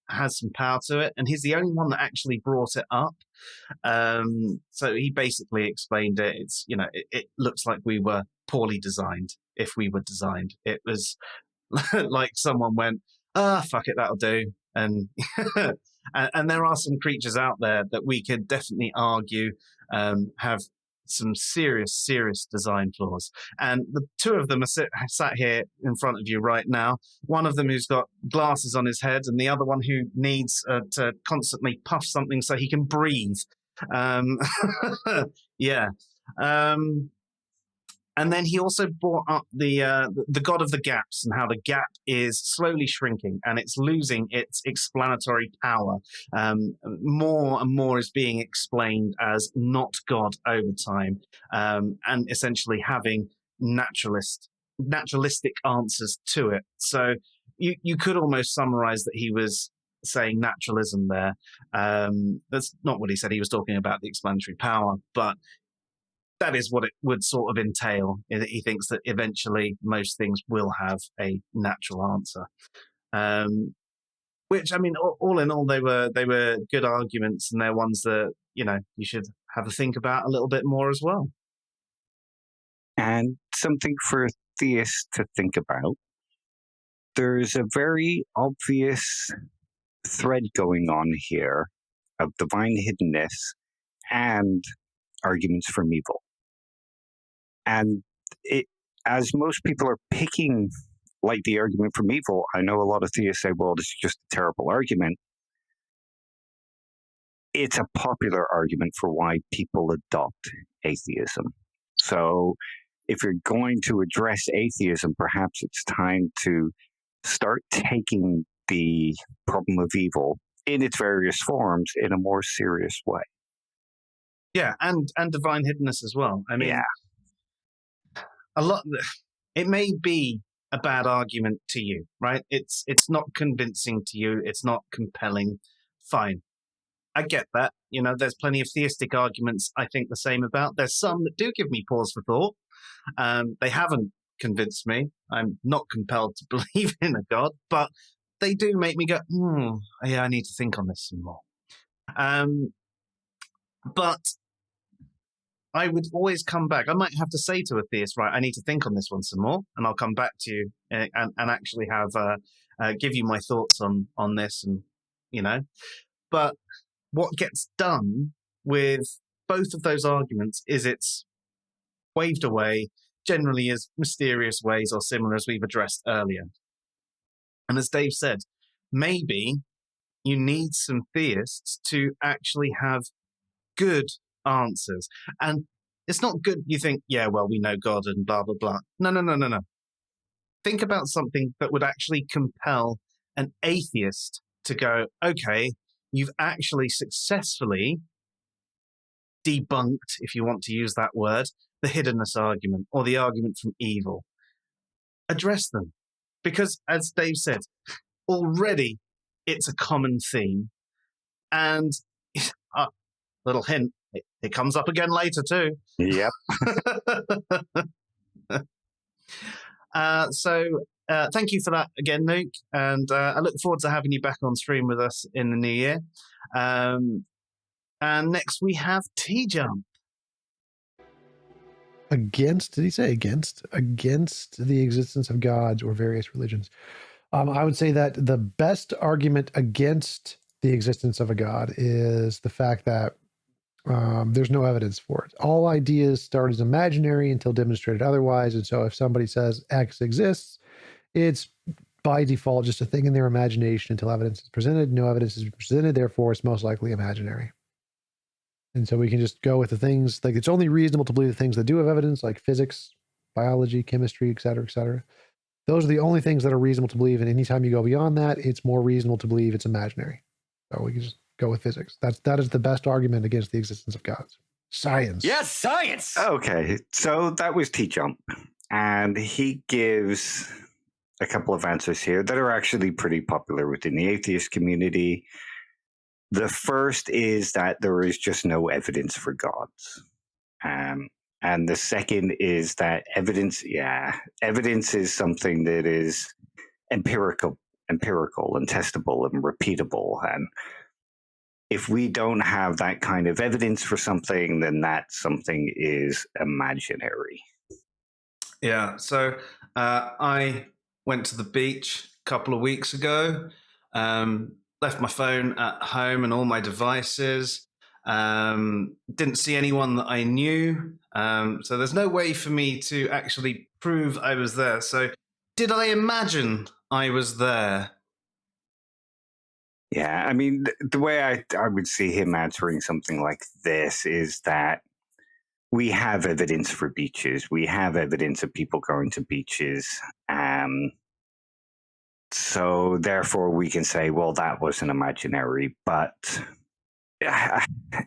has some power to it, and he's the only one that actually brought it up. So he basically explained it. It's it looks like we were poorly designed. If we were designed, it was like someone went, fuck it, that'll do. And and there are some creatures out there that we could definitely argue have some serious design flaws. And the two of them are sat here in front of you right now. One of them who's got glasses on his head, and the other one who needs to constantly puff something so he can breathe. Yeah. And then he also brought up the God of the Gaps, and how the gap is slowly shrinking and it's losing its explanatory power. More and more is being explained as not God over time, and essentially having naturalistic answers to it. So you could almost summarize that he was saying naturalism there. That's not what he said. He was talking about the explanatory power, but that is what it would sort of entail. He thinks that eventually most things will have a natural answer. Which, I mean, all in all, they were good arguments, and they're ones that, you should have a think about a little bit more as well. And something for theists to think about. There's a very obvious thread going on here of divine hiddenness and arguments from evil. And as most people are picking, like, the argument from evil, I know a lot of theists say, well, this is just a terrible argument. It's a popular argument for why people adopt atheism. So if you're going to address atheism, perhaps it's time to start taking the problem of evil in its various forms in a more serious way. Yeah, and divine hiddenness as well. I mean, it may be a bad argument to you, right? It's not convincing to you. It's not compelling. Fine. I get that. There's plenty of theistic arguments I think the same about. There's some that do give me pause for thought. They haven't convinced me. I'm not compelled to believe in a God, but they do make me go, yeah, I need to think on this some more. But I would always come back. I might have to say to a theist, right, I need to think on this one some more, and I'll come back to you and actually have give you my thoughts on this, and But what gets done with both of those arguments is it's waved away, generally as mysterious ways or similar as we've addressed earlier. And as Dave said, maybe you need some theists to actually have good answers. And it's not good you think, yeah, well, we know God and blah, blah, blah. No. Think about something that would actually compel an atheist to go, okay, you've actually successfully debunked, if you want to use that word, the hiddenness argument or the argument from evil. Address them. Because, as Dave said, already it's a common theme. And, little hint, it comes up again later too. Yep. Thank you for that again, Luke. And I look forward to having you back on stream with us in the new year. And next we have TJump. Did he say against the existence of gods or various religions? I would say that the best argument against the existence of a god is the fact that there's no evidence for it. All ideas start as imaginary until demonstrated otherwise. And so if somebody says X exists, it's by default just a thing in their imagination until evidence is presented. No evidence is presented, therefore it's most likely imaginary. And so we can just go with the things, like it's only reasonable to believe the things that do have evidence, like physics, biology, chemistry, et cetera, et cetera. Those are the only things that are reasonable to believe. And anytime you go beyond that, it's more reasonable to believe it's imaginary. So we can just go with physics. That is the best argument against the existence of gods. Science. Yes, science. Okay, so that was TJump, and he gives a couple of answers here that are actually pretty popular within the atheist community. The first is that there is just no evidence for gods. And the second is that evidence is something that is empirical and testable and repeatable. And if we don't have that kind of evidence for something, then that something is imaginary. Yeah, so I went to the beach a couple of weeks ago, left my phone at home and all my devices, didn't see anyone that I knew, so there's no way for me to actually prove I was there. So did I imagine I was there? Yeah, I mean, the way I would see him answering something like this is that we have evidence for beaches. We have evidence of people going to beaches. So therefore we can say, well, that wasn't imaginary, but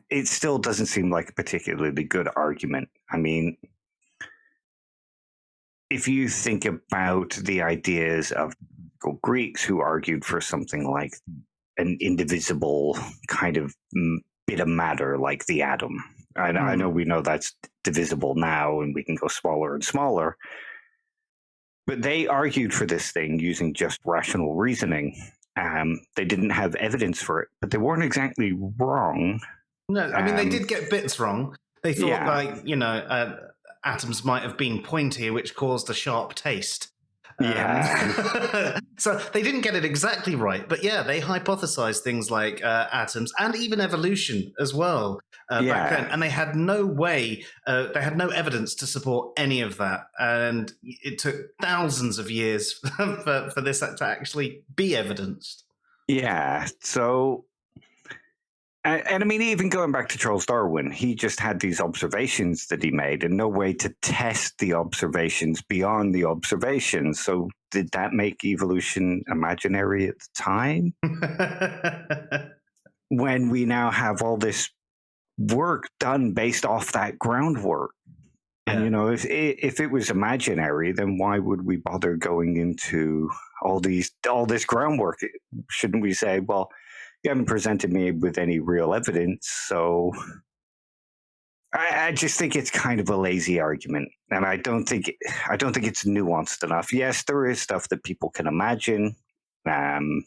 it still doesn't seem like a particularly good argument. I mean, if you think about the ideas of Greeks who argued for something like an indivisible kind of bit of matter like the atom. I know we know that's divisible now and we can go smaller and smaller, but they argued for this thing using just rational reasoning. They didn't have evidence for it, but they weren't exactly wrong. No, I mean, they did get bits wrong. They thought, atoms might have been pointy, which caused a sharp taste. So they didn't get it exactly right, but yeah, they hypothesized things like atoms and even evolution as well back then, and they had no way, they had no evidence to support any of that, and it took thousands of years for this to actually be evidenced. Yeah, so and I mean, even going back to Charles Darwin, he just had these observations that he made and no way to test the observations beyond the observations. So did that make evolution imaginary at the time? When we now have all this work done based off that groundwork. And, you know, if it was imaginary, then why would we bother going into all this groundwork? Shouldn't we say, well, you haven't presented me with any real evidence, so I just think it's kind of a lazy argument, and I don't think it's nuanced enough. Yes, there is stuff that people can imagine, and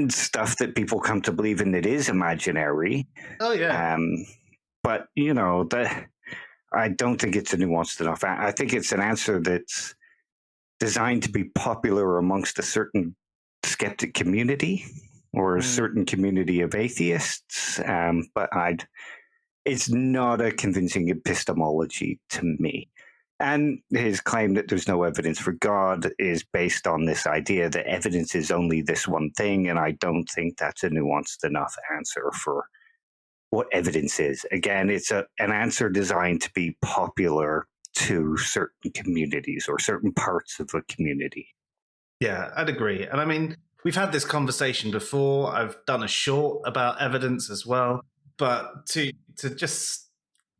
stuff that people come to believe in that is imaginary. Oh yeah. But, I don't think it's a nuanced enough. I think it's an answer that's designed to be popular amongst a certain skeptic community or a certain community of atheists. But it's not a convincing epistemology to me. And his claim that there's no evidence for God is based on this idea that evidence is only this one thing, and I don't think that's a nuanced enough answer for what evidence is. Again, it's an answer designed to be popular to certain communities or certain parts of a community. Yeah, I'd agree. And I mean, we've had this conversation before. I've done a short about evidence as well. But to just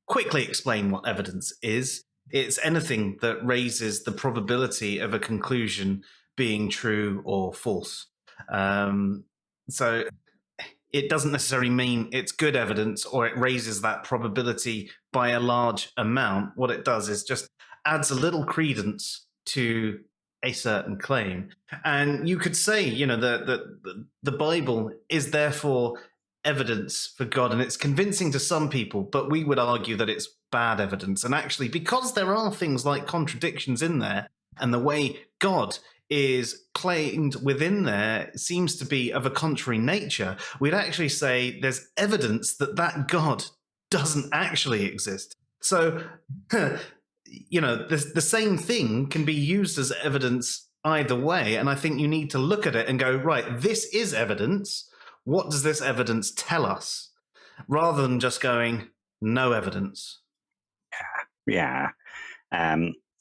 quickly explain what evidence is, it's anything that raises the probability of a conclusion being true or false. So it doesn't necessarily mean it's good evidence or it raises that probability by a large amount. What it does is just adds a little credence to a certain claim. And you could say, the Bible is therefore evidence for God, and it's convincing to some people, but we would argue that it's bad evidence. And actually, because there are things like contradictions in there, and the way God is claimed within there seems to be of a contrary nature, we'd actually say there's evidence that God doesn't actually exist. So, the same thing can be used as evidence either way. And I think you need to look at it and go, right, this is evidence. What does this evidence tell us? Rather than just going, no evidence. Yeah.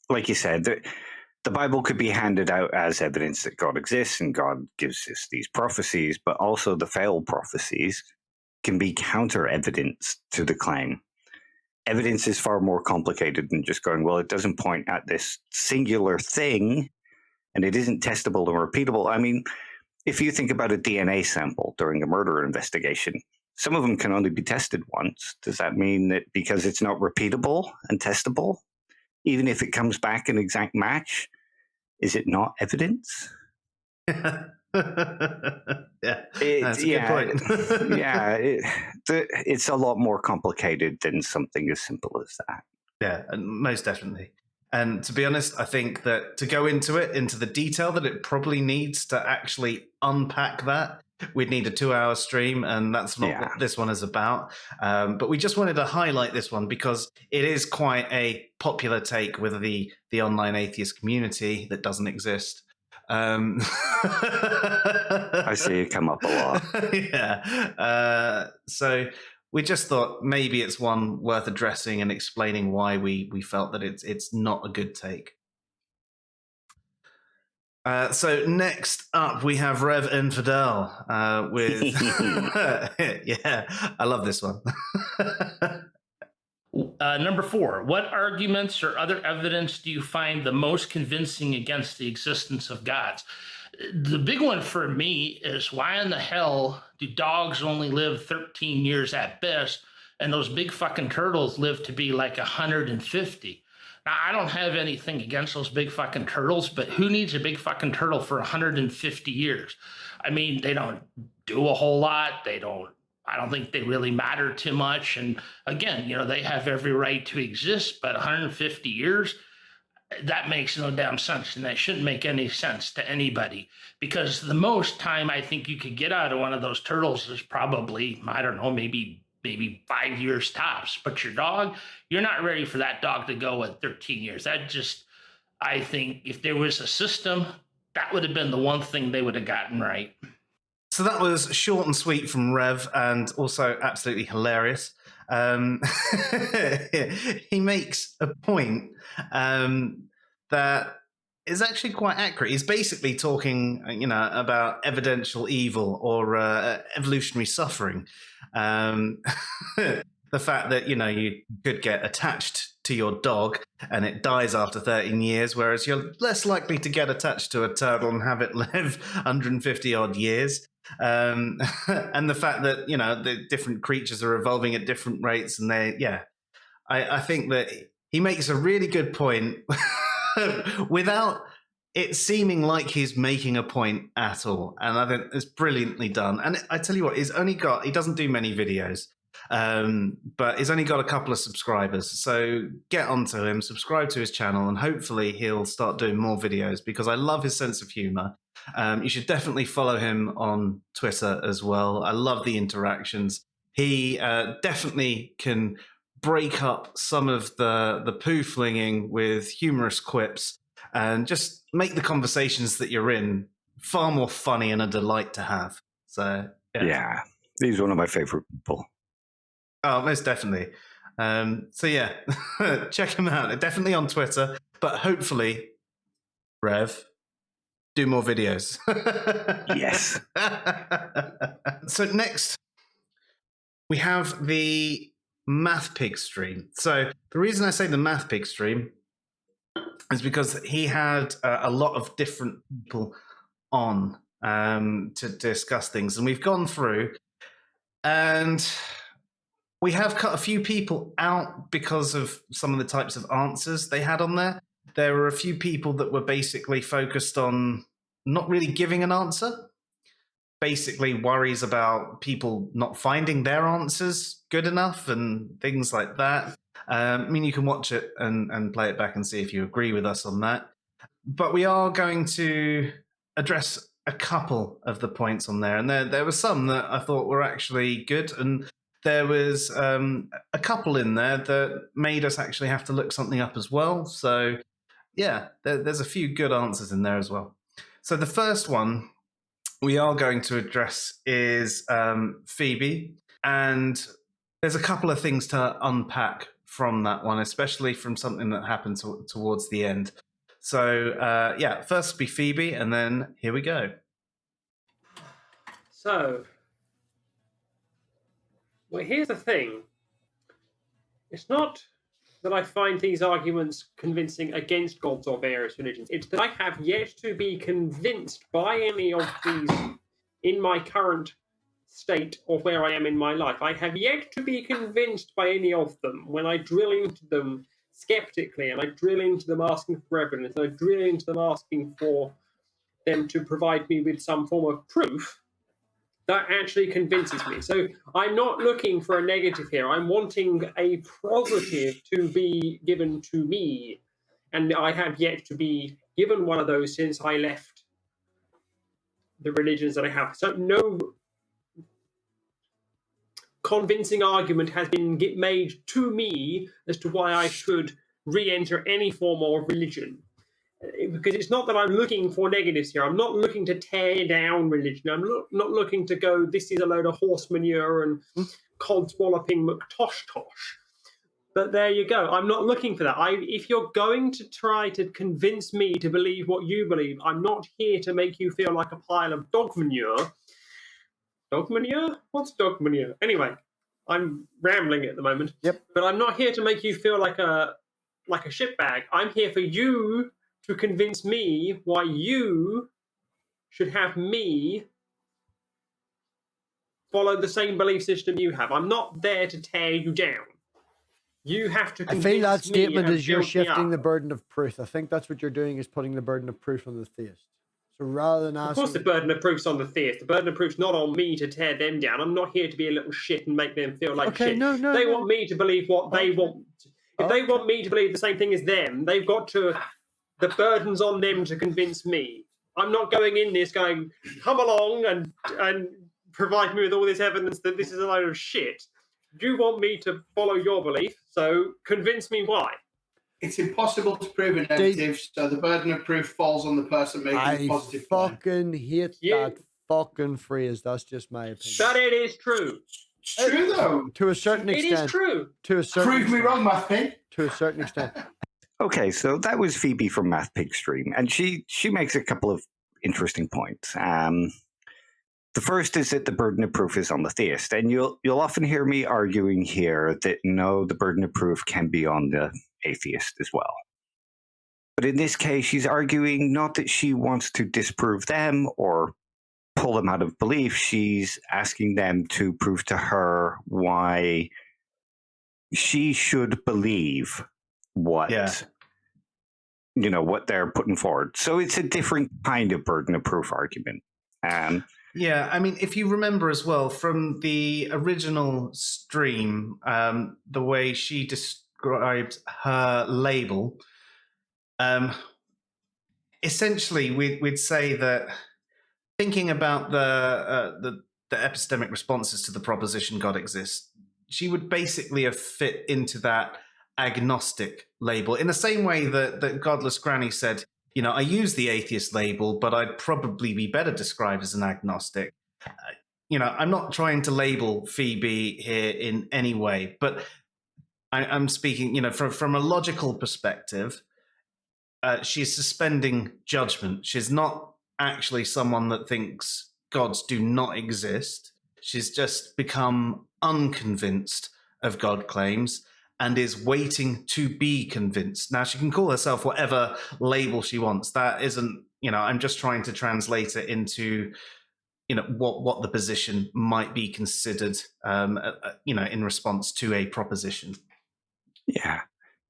Like you said, the Bible could be handed out as evidence that God exists and God gives us these prophecies, but also the failed prophecies can be counter evidence to the claim. Evidence is far more complicated than just going, well, it doesn't point at this singular thing and it isn't testable and repeatable. I mean, if you think about a DNA sample during a murder investigation, some of them can only be tested once. Does that mean that because it's not repeatable and testable, even if it comes back an exact match, is it not evidence? Yeah, that's a good point. It's a lot more complicated than something as simple as that. Yeah, most definitely. And to be honest, I think that to go into the detail that it probably needs to actually unpack that, we'd need a 2-hour stream, and that's not what this one is about. But we just wanted to highlight this one because it is quite a popular take with the online atheist community that doesn't exist. I see it come up a lot. Yeah. So we just thought maybe it's one worth addressing and explaining why we felt that it's not a good take. So next up, we have Rev N Fidel with... Yeah, I love this one. Number 4, what arguments or other evidence do you find the most convincing against the existence of gods? The big one for me is why in the hell do dogs only live 13 years at best and those big fucking turtles live to be like 150? Now, I don't have anything against those big fucking turtles, but who needs a big fucking turtle for 150 years? I mean, they don't do a whole lot. I don't think they really matter too much. And again, they have every right to exist, but 150 years, that makes no damn sense. And that shouldn't make any sense to anybody, because the most time I think you could get out of one of those turtles is probably, I don't know, maybe 5 years tops. But your dog, you're not ready for that dog to go at 13 years. I think if there was a system, that would have been the one thing they would have gotten right. So that was short and sweet from Rev, and also absolutely hilarious. He makes a point that is actually quite accurate. He's basically talking, about evidential evil or evolutionary suffering. The fact that, you could get attached to your dog and it dies after 13 years, whereas you're less likely to get attached to a turtle and have it live 150 odd years. And the fact that, the different creatures are evolving at different rates, and I think that he makes a really good point without it seeming like he's making a point at all. And I think it's brilliantly done. And I tell you what, he doesn't do many videos. But he's only got a couple of subscribers. So get onto him, subscribe to his channel, and hopefully he'll start doing more videos because I love his sense of humor. You should definitely follow him on Twitter as well. I love the interactions. He definitely can break up some of the poo flinging with humorous quips and just make the conversations that you're in far more funny and a delight to have. So yeah, he's one of my favorite people. Oh, most definitely. So yeah, check him out. Definitely on Twitter, but hopefully, Rev, do more videos. Yes. So next, we have the MathPig stream. So the reason I say the MathPig stream is because he had a lot of different people on to discuss things, and we've gone through, and we have cut a few people out because of some of the types of answers they had on there. There were a few people that were basically focused on not really giving an answer, basically worries about people not finding their answers good enough and things like that. I mean, you can watch it and play it back and see if you agree with us on that. But we are going to address a couple of the points on there. And there were some that I thought were actually good. And there was a couple in there that made us actually have to look something up as well. So, yeah, there's a few good answers in there as well. So the first one we are going to address is Phoebe. And there's a couple of things to unpack from that one, especially from something that happened towards the end. So, yeah, first be Phoebe, and then here we go. So, well, here's the thing. It's not that I find these arguments convincing against gods or various religions. It's that I have yet to be convinced by any of these in my current state or where I am in my life. I have yet to be convinced by any of them when I drill into them skeptically, and I drill into them asking for evidence, and I drill into them asking for them to provide me with some form of proof that actually convinces me. So I'm not looking for a negative here. I'm wanting a positive to be given to me. And I have yet to be given one of those since I left the religions that I have. So no convincing argument has been made to me as to why I should re-enter any form of religion. Because it's not that I'm looking for negatives here. I'm not looking to tear down religion. I'm not looking to go, this is a load of horse manure and codswalloping McTosh-tosh. But there you go. I'm not looking for that. If you're going to try to convince me to believe what you believe, I'm not here to make you feel like a pile of dog manure. Dog manure? What's dog manure? Anyway, I'm rambling at the moment. Yep. But I'm not here to make you feel like a shitbag. I'm here for you to convince me why you should have me follow the same belief system you have. I'm not there to tear you down. You have to convince me. I feel that statement is you're shifting the up. burden of proof. I think that's what you're doing, is putting the burden of proof on the theist. So rather than asking... Of course the burden of proof's on the theist. The burden of proof's not on me to tear them down. I'm not here to be a little shit and make them feel like shit. They want me to believe what they want. If they want me to believe the same thing as them, they've got to... The burden's on them to convince me. I'm not going in this going, come along and provide me with all this evidence that this is a load of shit. You want me to follow your belief, so convince me why. It's impossible to prove a negative, so the burden of proof falls on the person making a positive claim. I fucking hate that fucking phrase. That's just my opinion. But it is true. It's true, though. To a certain extent. It is true. To a certain Prove me wrong, MathPig. To a certain extent. Okay, so that was Phoebe from MathPig Stream, and she makes a couple of interesting points. The first is that the burden of proof is on the theist, and you'll often hear me arguing here that no, the burden of proof can be on the atheist as well. But in this case, she's arguing not that she wants to disprove them or pull them out of belief. She's asking them to prove to her why she should believe what what they're putting forward. So it's a different kind of burden of proof argument. Yeah, I mean, if you remember as well from the original stream, the way she described her label, essentially we'd say that thinking about the epistemic responses to the proposition God exists, she would basically have fit into that agnostic label in the same way that Godless Granny said, I use the atheist label, but I'd probably be better described as an agnostic. I'm not trying to label Phoebe here in any way, but I'm speaking, from a logical perspective. She's suspending judgment. She's not actually someone that thinks gods do not exist. She's just become unconvinced of God claims and is waiting to be convinced. Now, she can call herself whatever label she wants. That isn't, I'm just trying to translate it into, what the position might be considered, in response to a proposition. Yeah.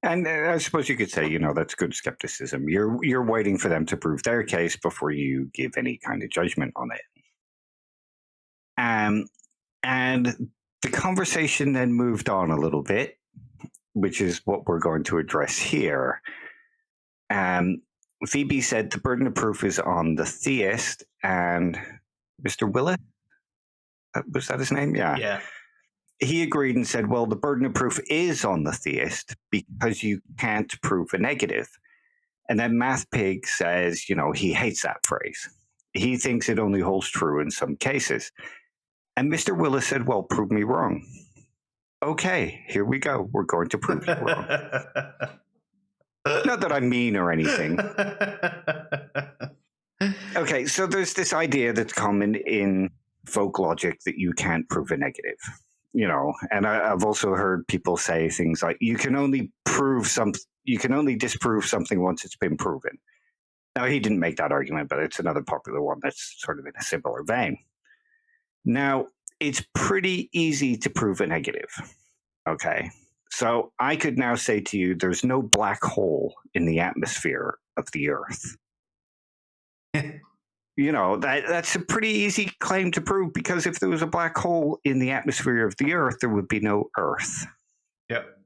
And I suppose you could say, that's good skepticism. You're waiting for them to prove their case before you give any kind of judgment on it. And the conversation then moved on a little bit, which is what we're going to address here. Phoebe said the burden of proof is on the theist, and Mr. Wylis, was that his name? Yeah. He agreed and said, well, the burden of proof is on the theist because you can't prove a negative. And then MathPig says, he hates that phrase. He thinks it only holds true in some cases. And Mr. Wylis said, well, prove me wrong. Okay, here we go. We're going to prove you wrong. Not that I'm mean or anything. Okay, so there's this idea that's common in folk logic that you can't prove a negative. And I've also heard people say things like, you can only disprove something once it's been proven. Now, he didn't make that argument, but it's another popular one that's sort of in a similar vein. Now, it's pretty easy to prove a negative. Okay. So I could now say to you, there's no black hole in the atmosphere of the Earth. That's a pretty easy claim to prove, because if there was a black hole in the atmosphere of the Earth, there would be no Earth. Yep.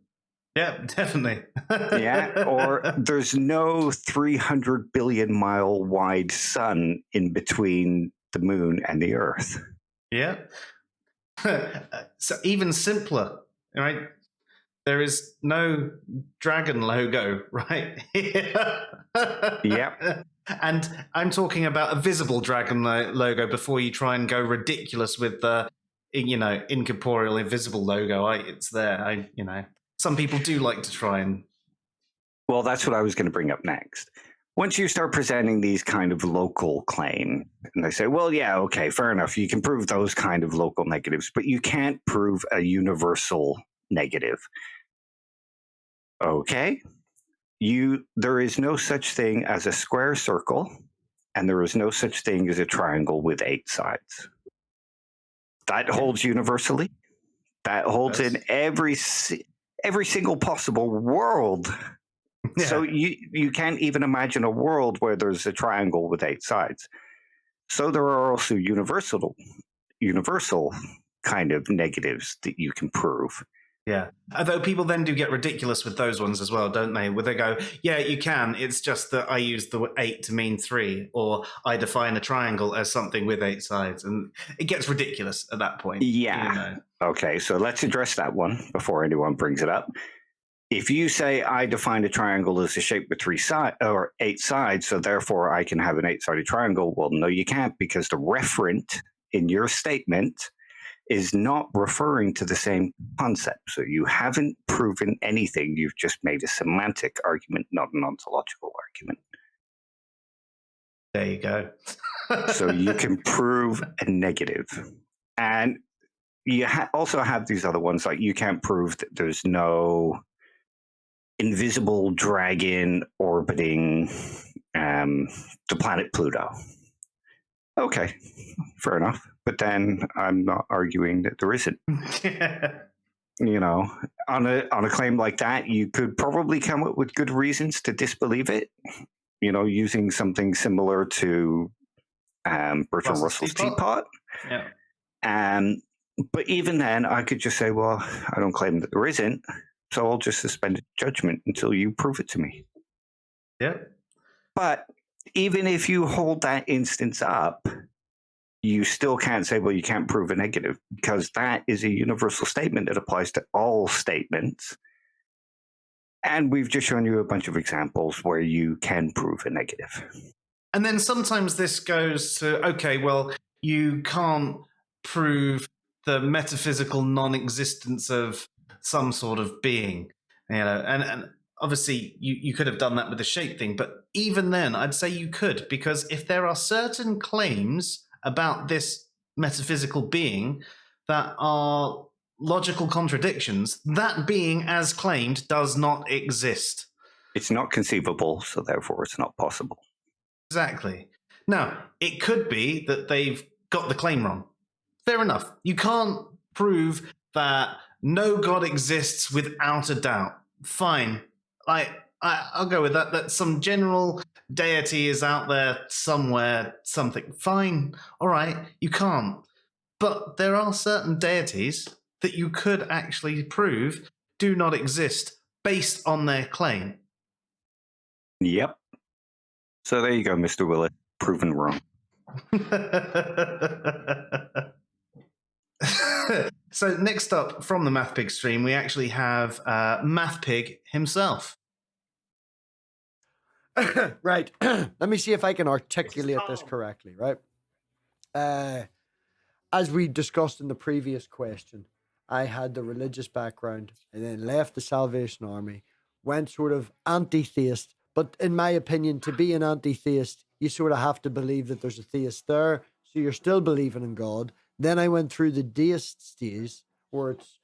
Yeah, definitely. Yeah, or there's no 300 billion mile wide sun in between the moon and the Earth. Yeah. So even simpler, right? There is no dragon logo, right? Yep. And I'm talking about a visible dragon logo before you try and go ridiculous with the, incorporeal, invisible logo. It's there. Some people do like to try and. Well, that's what I was going to bring up next. Once you start presenting these kind of local claims, and they say, well, yeah, okay, fair enough. You can prove those kind of local negatives, but you can't prove a universal negative. Okay. There is no such thing as a square circle, and there is no such thing as a triangle with 8 sides. That holds universally. That holds in every single possible world. Yeah. So you can't even imagine a world where there's a triangle with 8 sides. So there are also universal kind of negatives that you can prove. Yeah. Although people then do get ridiculous with those ones as well, don't they? Where they go, yeah, you can. It's just that I use the 8 to mean 3, or I define a triangle as something with 8 sides. And it gets ridiculous at that point. Yeah. Okay, so let's address that one before anyone brings it up. If you say I define a triangle as a shape with 3 sides or 8 sides, so therefore I can have an 8-sided triangle, well, no, you can't, because the referent in your statement is not referring to the same concept. So you haven't proven anything. You've just made a semantic argument, not an ontological argument. There you go. So you can prove a negative. And you also have these other ones, like you can't prove that there's no invisible dragon orbiting the planet Pluto. Okay, fair enough. But then I'm not arguing that there isn't. On a claim like that, you could probably come up with good reasons to disbelieve it. Using something similar to Bertrand Russell's teapot. Yeah. But even then, I could just say, well, I don't claim that there isn't, so I'll just suspend judgment until you prove it to me. Yeah. But even if you hold that instance up, you still can't say, well, you can't prove a negative, because that is a universal statement that applies to all statements. And we've just shown you a bunch of examples where you can prove a negative. And then sometimes this goes to, okay, well, you can't prove the metaphysical non-existence of some sort of being, and obviously you could have done that with the shape thing, but even then I'd say you could, because if there are certain claims about this metaphysical being that are logical contradictions, that being as claimed does not exist. It's not conceivable, so therefore it's not possible. Exactly. Now, it could be that they've got the claim wrong. Fair enough. You can't prove that no God exists without a doubt. Fine. I'll go with that. That some general deity is out there somewhere, something. Fine. All right. You can't. But there are certain deities that you could actually prove do not exist based on their claim. Yep. So there you go, Mr. Willis. Proven wrong. So next up from the MathPig stream, we actually have MathPig himself. Right. Let me see if I can articulate this correctly, right? As we discussed in the previous question, I had the religious background and then left the Salvation Army, went sort of anti-theist. But in my opinion, to be an anti-theist, you sort of have to believe that there's a theist there. So you're still believing in God. Then I went through the deist stage where it's,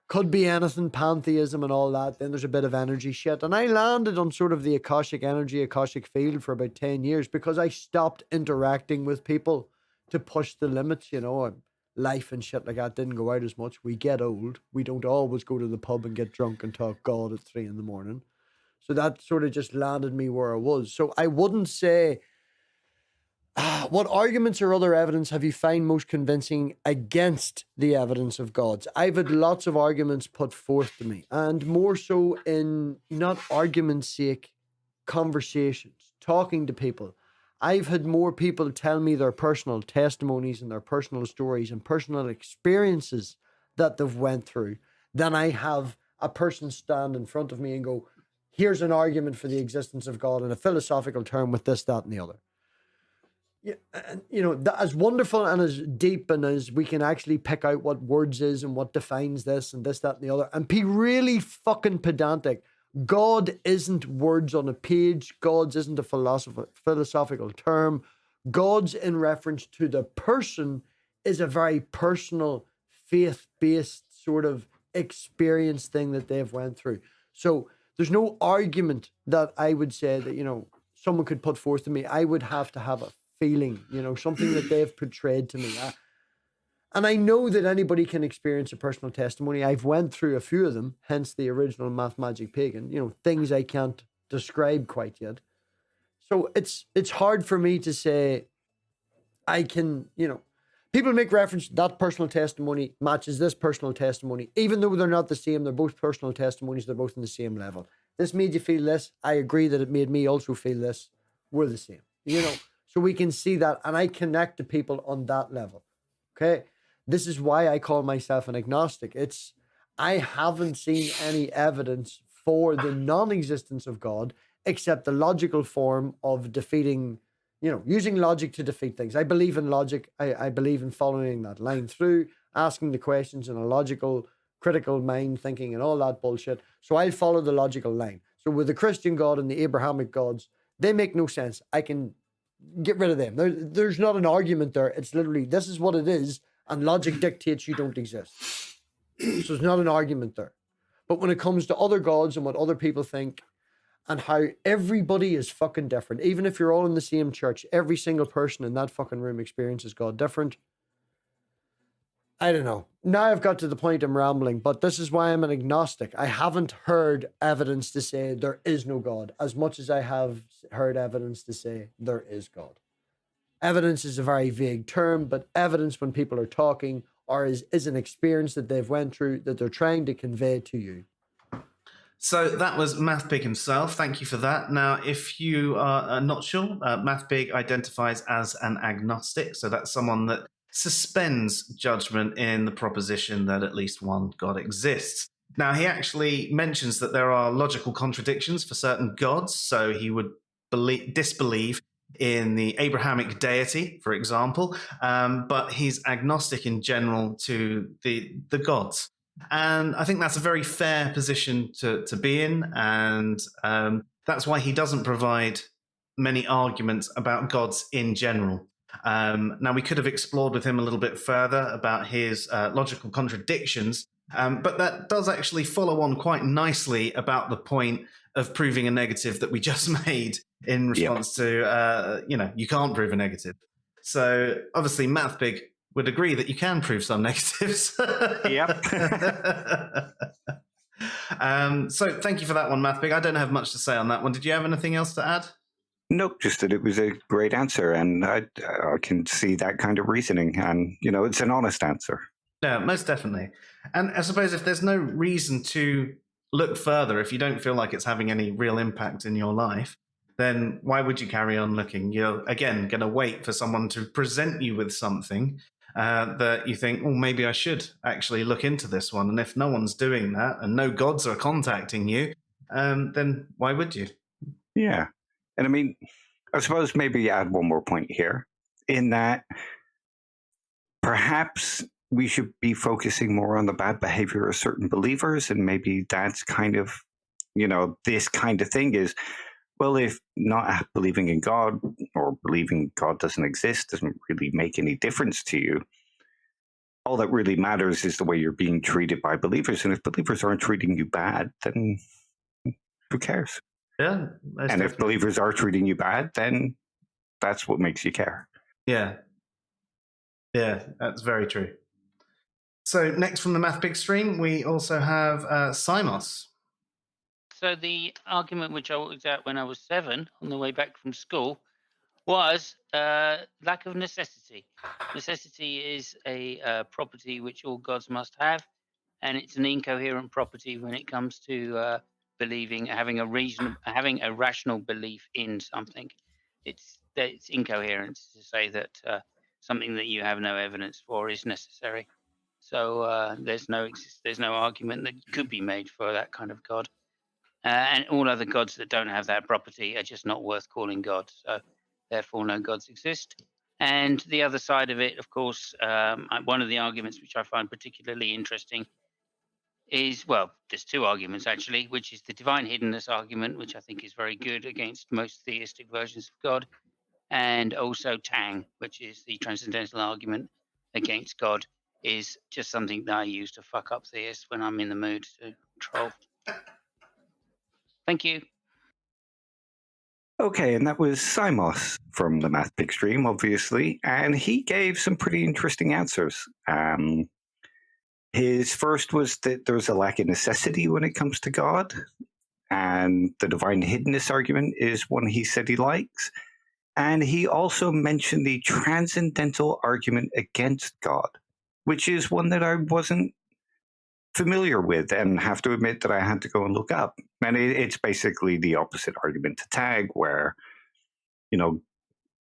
could be anything, pantheism and all that. Then there's a bit of energy shit. And I landed on sort of the Akashic energy, Akashic field for about 10 years because I stopped interacting with people to push the limits, and life and shit like that didn't go out as much. We get old. We don't always go to the pub and get drunk and talk God at 3 a.m. So that sort of just landed me where I was. So I wouldn't say, what arguments or other evidence have you found most convincing against the evidence of gods? I've had lots of arguments put forth to me, and more so in not argument's sake, conversations, talking to people. I've had more people tell me their personal testimonies and their personal stories and personal experiences that they've went through than I have a person stand in front of me and go, here's an argument for the existence of God in a philosophical term with this, that, and the other. Yeah, and that as wonderful and as deep and as we can actually pick out what words is and what defines this and this, that, and the other, and be really fucking pedantic. God isn't words on a page. God's isn't a philosophical term. God's in reference to the person is a very personal, faith-based sort of experience thing that they've went through. So there's no argument that I would say that, someone could put forth to me. I would have to have a feeling, something that they've portrayed to me. And I know that anybody can experience a personal testimony. I've went through a few of them, hence the original Math Magic Pig, and things I can't describe quite yet. So it's hard for me to say I can, people make reference to that personal testimony matches this personal testimony, even though they're not the same. They're both personal testimonies. They're both on the same level. This made you feel this. I agree that it made me also feel this. We're the same, so we can see that. And I connect to people on that level. Okay. This is why I call myself an agnostic. I haven't seen any evidence for the non-existence of God except the logical form of defeating, using logic to defeat things. I believe in logic. I believe in following that line through, asking the questions in a logical, critical mind thinking and all that bullshit. So I'll follow the logical line. So with the Christian God and the Abrahamic gods, they make no sense. I can get rid of them. There's not an argument there. It's literally, this is what it is. And logic dictates you don't exist. So there's not an argument there. But when it comes to other gods and what other people think and how everybody is fucking different, even if you're all in the same church, every single person in that fucking room experiences God different. I don't know. Now I've got to the point I'm rambling, but this is why I'm an agnostic. I haven't heard evidence to say there is no God as much as I have heard evidence to say there is God. Evidence is a very vague term, but evidence when people are talking or is an experience that they've went through that they're trying to convey to you. So that was MathPig himself. Thank you for that. Now, if you are not sure, MathPig identifies as an agnostic. So that's someone that suspends judgment in the proposition that at least one God exists. Now, he actually mentions that there are logical contradictions for certain gods. So he would disbelieve in the Abrahamic deity, for example, but he's agnostic in general to the gods. And I think that's a very fair position to be in. And that's why he doesn't provide many arguments about gods in general. Now, we could have explored with him a little bit further about his logical contradictions, but that does actually follow on quite nicely about the point of proving a negative that we just made in response to, you can't prove a negative. So obviously, MathPig would agree that you can prove some negatives. Yep. So thank you for that one, MathPig. I don't have much to say on that one. Did you have anything else to add? Nope, just that it was a great answer, and I can see that kind of reasoning, and it's an honest answer. Yeah, most definitely. And I suppose if there's no reason to look further, if you don't feel like it's having any real impact in your life, then why would you carry on looking? You're, again, going to wait for someone to present you with something that you think, oh, maybe I should actually look into this one. And if no one's doing that and no gods are contacting you, then why would you? Yeah. And I mean, I suppose maybe add one more point here in that perhaps we should be focusing more on the bad behavior of certain believers. And maybe that's kind of, this kind of thing is, well, if not believing in God or believing God doesn't exist doesn't really make any difference to you, all that really matters is the way you're being treated by believers. And if believers aren't treating you bad, then who cares? Yeah. And if believers are treating you bad, then that's what makes you care. Yeah. Yeah, that's very true. So next from the MathPig stream, we also have Simos. So the argument which I worked out when I was 7 on the way back from school was lack of necessity. Necessity is a property which all gods must have, and it's an incoherent property when it comes to having a rational belief in something. It's incoherent to say that something that you have no evidence for is necessary. So there's no argument that could be made for that kind of god. And all other gods that don't have that property are just not worth calling gods. So therefore, no gods exist. And the other side of it, of course, one of the arguments which I find particularly interesting is, well, there's two arguments actually, which is the divine hiddenness argument, which I think is very good against most theistic versions of God, and also Tang, which is the transcendental argument against God, is just something that I use to fuck up theists when I'm in the mood to troll. Thank you. Okay, and that was Simos from the MathPig stream, obviously, and he gave some pretty interesting answers. His first was that there's a lack of necessity when it comes to God, and the divine hiddenness argument is one he said he likes. And he also mentioned the transcendental argument against God, which is one that I wasn't familiar with and have to admit that I had to go and look up. And it's basically the opposite argument to Tag, where, and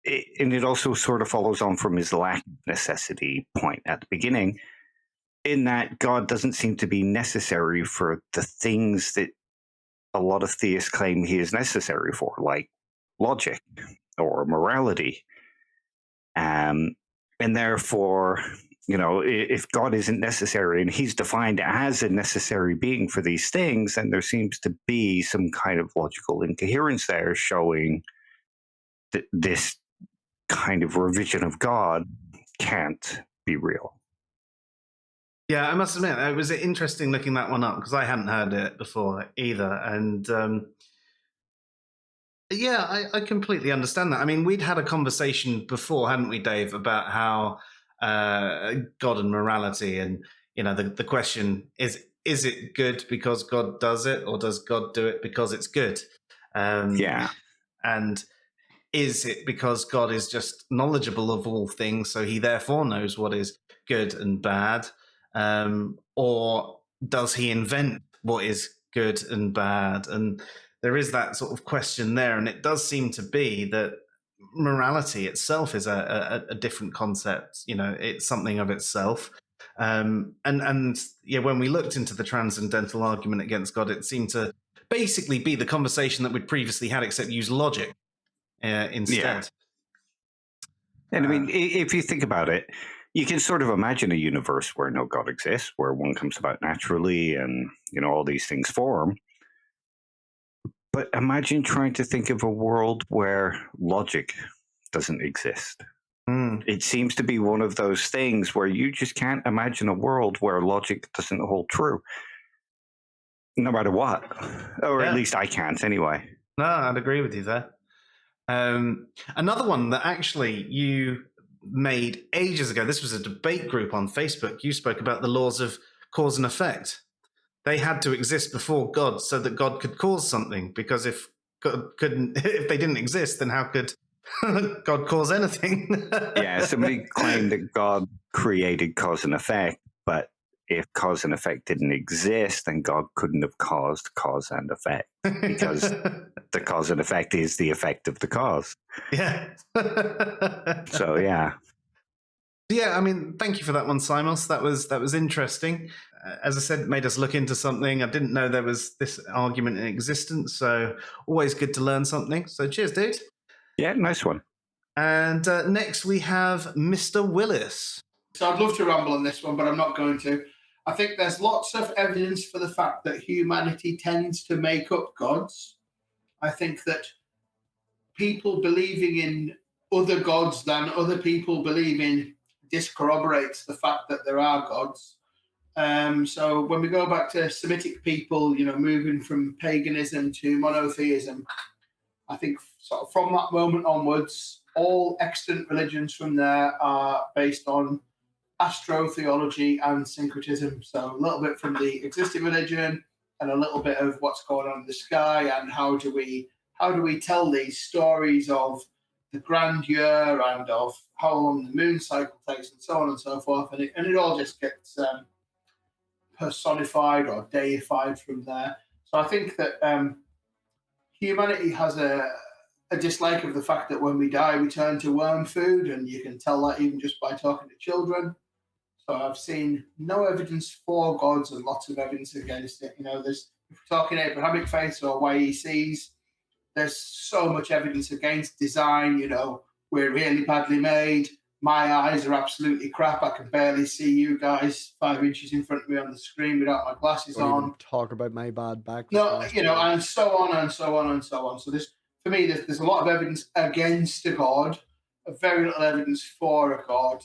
it also sort of follows on from his lack of necessity point at the beginning, in that God doesn't seem to be necessary for the things that a lot of theists claim he is necessary for, like logic or morality. And therefore, if God isn't necessary and he's defined as a necessary being for these things, then there seems to be some kind of logical incoherence there, showing that this kind of revision of God can't be real. Yeah, I must admit, it was interesting looking that one up because I hadn't heard it before either. And I completely understand that. I mean, we'd had a conversation before, hadn't we, Dave, about how God and morality, and the question is it good because God does it, or does God do it because it's good? And is it because God is just knowledgeable of all things, so he therefore knows what is good and bad? Or does he invent what is good and bad? And there is that sort of question there. And it does seem to be that morality itself is a different concept. You know, it's something of itself. And yeah, when we looked into the transcendental argument against God, it seemed to basically be the conversation that we'd previously had, except use logic instead. And I mean, if you think about it, you can sort of imagine a universe where no God exists, where one comes about naturally and, you know, all these things form. But imagine trying to think of a world where logic doesn't exist. It seems to be one of those things where you just can't imagine a world where logic doesn't hold true, no matter what. Or at least I can't anyway. No, I'd agree with you there. Another one that actually you made ages ago, this was a debate group on Facebook. You spoke about the laws of cause and effect. They had to exist before God so that God could cause something, because if God couldn't, if they didn't exist, then how could God cause anything? Yeah, somebody claimed that God created cause and effect, but if cause and effect didn't exist, then God couldn't have caused cause and effect, because the cause and effect is the effect of the cause. Yeah. So, yeah. Yeah, I mean, thank you for that one, Simos. That was interesting. As I said, it made us look into something. I didn't know there was this argument in existence, so always good to learn something. So cheers, dude. Yeah, nice one. And next we have Mr. Wylis. So I'd love to ramble on this one, but I'm not going to. I think there's lots of evidence for the fact that humanity tends to make up gods. I think that people believing in other gods than other people believe in discorroborates the fact that there are gods. So when we go back to Semitic people, you know, moving from paganism to monotheism, I think sort of from that moment onwards, all extant religions from there are based on astrotheology and syncretism. So a little bit from the existing religion and a little bit of what's going on in the sky, and how do we tell these stories of the grandeur and of how long the moon cycle takes and so on and so forth. And it all just gets personified or deified from there. So I think that humanity has a dislike of the fact that when we die, we turn to worm food, and you can tell that even just by talking to children. So I've seen no evidence for gods and lots of evidence against it. You know, if we're talking Abrahamic faiths or YECs, there's so much evidence against design. You know, we're really badly made. My eyes are absolutely crap. I can barely see you guys 5 inches in front of me on the screen without my glasses on. Talk about my bad back. No, you know, and so on and so on and so on. So for me, there's a lot of evidence against a god, very little evidence for a god.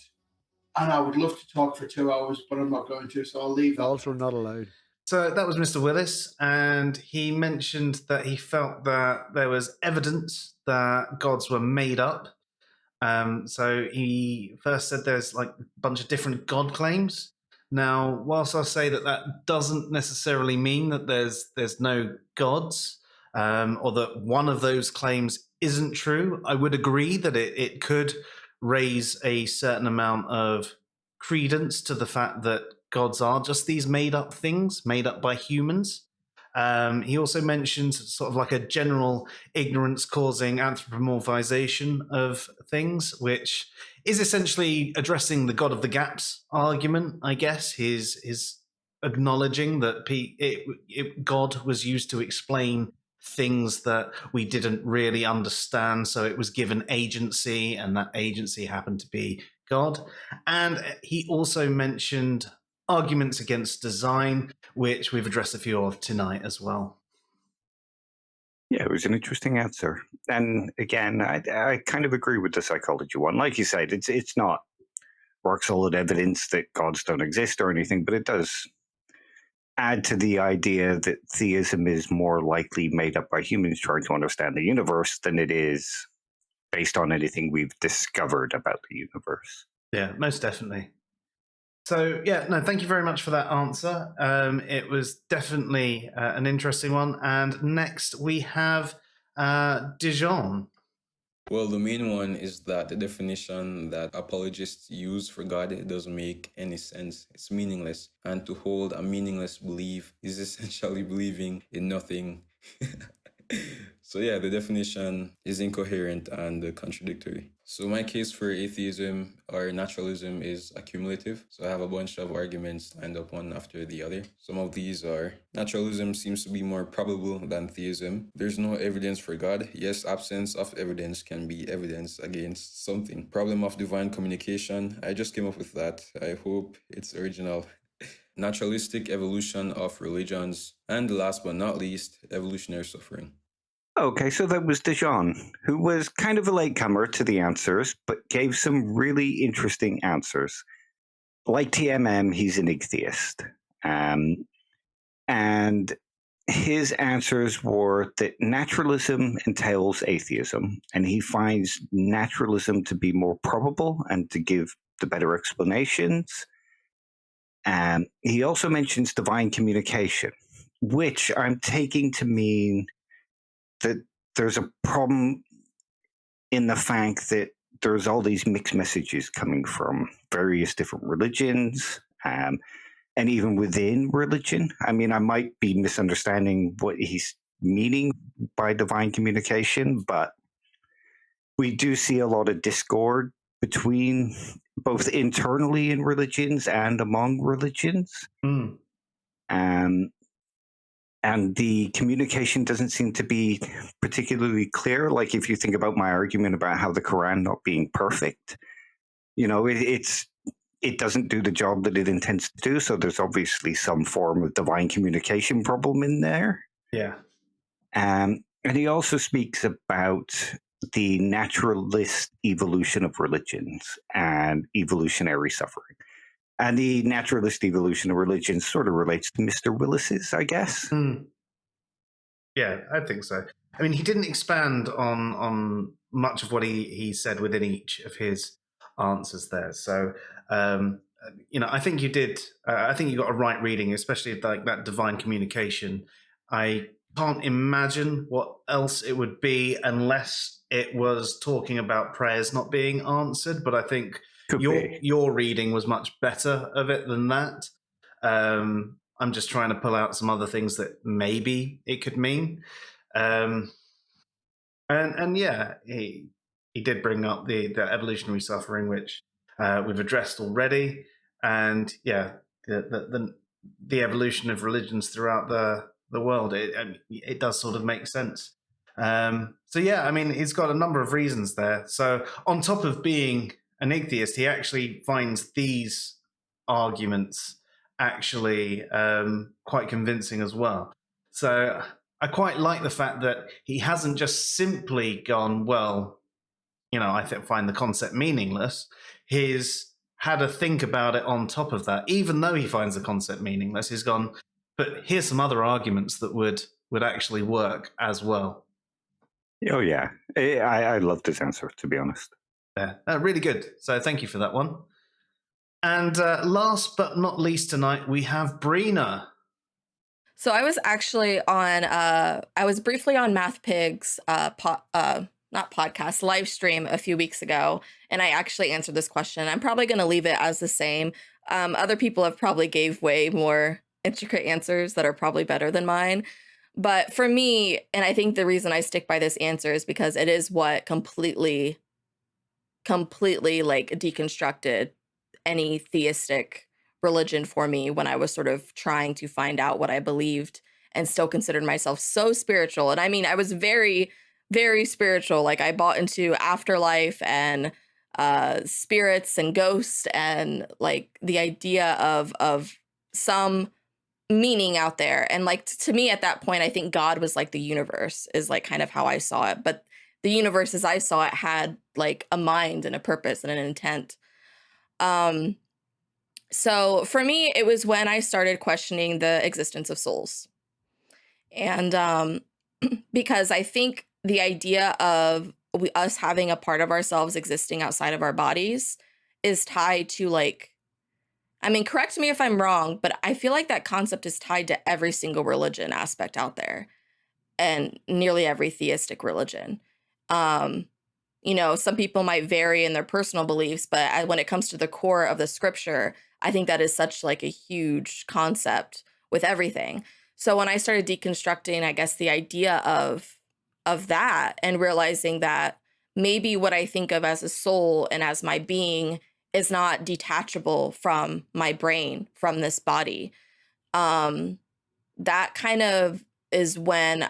And I would love to talk for 2 hours, but I'm not going to, so I'll leave that. Also not allowed. So that was Mr. Wylis, and he mentioned that he felt that there was evidence that gods were made up. So he first said there's like a bunch of different god claims. Now, whilst I'll say that doesn't necessarily mean that there's no gods, or that one of those claims isn't true, I would agree that it could raise a certain amount of credence to the fact that gods are just these made up things, made up by humans. He also mentioned sort of like a general ignorance causing anthropomorphization of things, which is essentially addressing the God of the Gaps argument, I guess. His acknowledging that God was used to explain things that we didn't really understand, so it was given agency, and that agency happened to be God. And he also mentioned arguments against design, which we've addressed a few of tonight as well. Yeah, it was an interesting answer. And again, I kind of agree with the psychology one. Like you said, it's not rock solid evidence that gods don't exist or anything, but it does add to the idea that theism is more likely made up by humans trying to understand the universe than it is based on anything we've discovered about the universe. Yeah, most definitely. So, yeah, no, thank you very much for that answer. It was definitely an interesting one. And next we have Dujaun. Well, the main one is that the definition that apologists use for God, it doesn't make any sense. It's meaningless. And to hold a meaningless belief is essentially believing in nothing. So yeah, the definition is incoherent and contradictory. So my case for atheism or naturalism is accumulative. So I have a bunch of arguments lined up one after the other. Some of these are: naturalism seems to be more probable than theism. There's no evidence for God. Yes, absence of evidence can be evidence against something. Problem of divine communication. I just came up with that. I hope it's original. Naturalistic evolution of religions. And last but not least, evolutionary suffering. Okay, so that was Dujaun, who was kind of a latecomer to the answers, but gave some really interesting answers. Like TMM, he's an atheist. And his answers were that naturalism entails atheism, and he finds naturalism to be more probable and to give the better explanations. And he also mentions divine communication, which I'm taking to mean that there's a problem in the fact that there's all these mixed messages coming from various different religions, and even within religion. I mean, I might be misunderstanding what he's meaning by divine communication, but we do see a lot of discord between both internally in religions and among religions. And the communication doesn't seem to be particularly clear. Like if you think about my argument about how the Quran not being perfect, you know, it doesn't do the job that it intends to do. So there's obviously some form of divine communication problem in there. Yeah. And he also speaks about the naturalist evolution of religions and evolutionary suffering. And the naturalist evolution of religion sort of relates to Mr. Wylis's, I guess. Yeah, I think so. I mean, he didn't expand on much of what he said within each of his answers there. So, I think you did. I think you got a right reading, especially like that divine communication. I can't imagine what else it would be unless it was talking about prayers not being answered. But I think your reading was much better of it than that. I'm just trying to pull out some other things that maybe it could mean. And yeah, he did bring up the evolutionary suffering, which we've addressed already. And yeah, the evolution of religions throughout the world, it does sort of make sense. So yeah, I mean, he's got a number of reasons there. So on top of being an atheist, he actually finds these arguments actually quite convincing as well. So I quite like the fact that he hasn't just simply gone, well, I find the concept meaningless. He's had a think about it on top of that. Even though he finds the concept meaningless, he's gone, but here's some other arguments that would actually work as well. Oh, yeah. I love this answer, to be honest. Yeah, really good. So thank you for that one. And last but not least tonight, we have Brina. So I was actually on, I was briefly on MathPig's not podcast, live stream a few weeks ago, and I actually answered this question. I'm probably going to leave it as the same. Other people have probably gave way more intricate answers that are probably better than mine. But for me, and I think the reason I stick by this answer is because it is what completely like deconstructed any theistic religion for me when I was sort of trying to find out what I believed and still considered myself so spiritual. And I mean, I was very, very spiritual. Like I bought into afterlife and spirits and ghosts and like the idea of some meaning out there. And like to me at that point, I think God was like the universe is like kind of how I saw it. But the universe as I saw it had like a mind and a purpose and an intent. So for me, it was when I started questioning the existence of souls. And because I think the idea of us having a part of ourselves existing outside of our bodies is tied to like, I mean, correct me if I'm wrong, but I feel like that concept is tied to every single religion aspect out there and nearly every theistic religion. You know, some people might vary in their personal beliefs, but when it comes to the core of the scripture, I think that is such like a huge concept with everything. So when I started deconstructing, I guess, the idea of that and realizing that maybe what I think of as a soul and as my being is not detachable from my brain, from this body. That kind of is when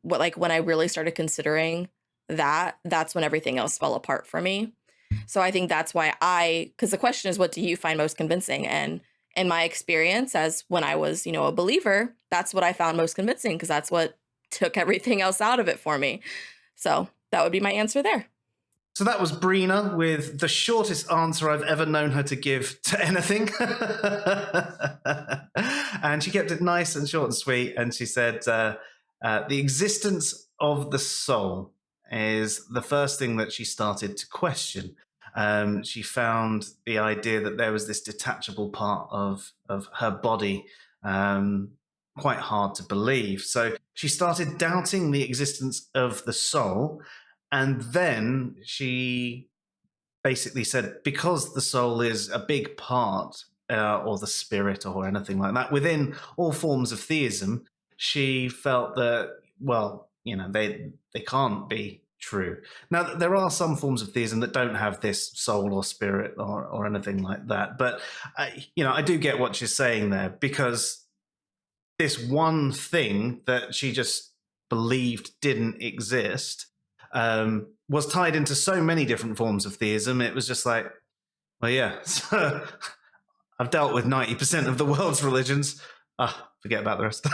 when I really started considering that's when everything else fell apart for me. So I think that's why because the question is, what do you find most convincing? And in my experience, as when I was, you know, a believer, that's what I found most convincing, because that's what took everything else out of it for me. So that would be my answer there. So that was Brina with the shortest answer I've ever known her to give to anything. And she kept it nice and short and sweet. And she said, the existence of the soul is the first thing that she started to question. She found the idea that there was this detachable part of her body quite hard to believe. So she started doubting the existence of the soul. And then she basically said, because the soul is a big part, or the spirit or anything like that, within all forms of theism, she felt that, well, you know, they can't be true. Now, there are some forms of theism that don't have this soul or spirit or anything like that. But, you know, I do get what she's saying there, because this one thing that she just believed didn't exist was tied into so many different forms of theism. It was just like, well, yeah, so I've dealt with 90% of the world's religions. Forget about the rest.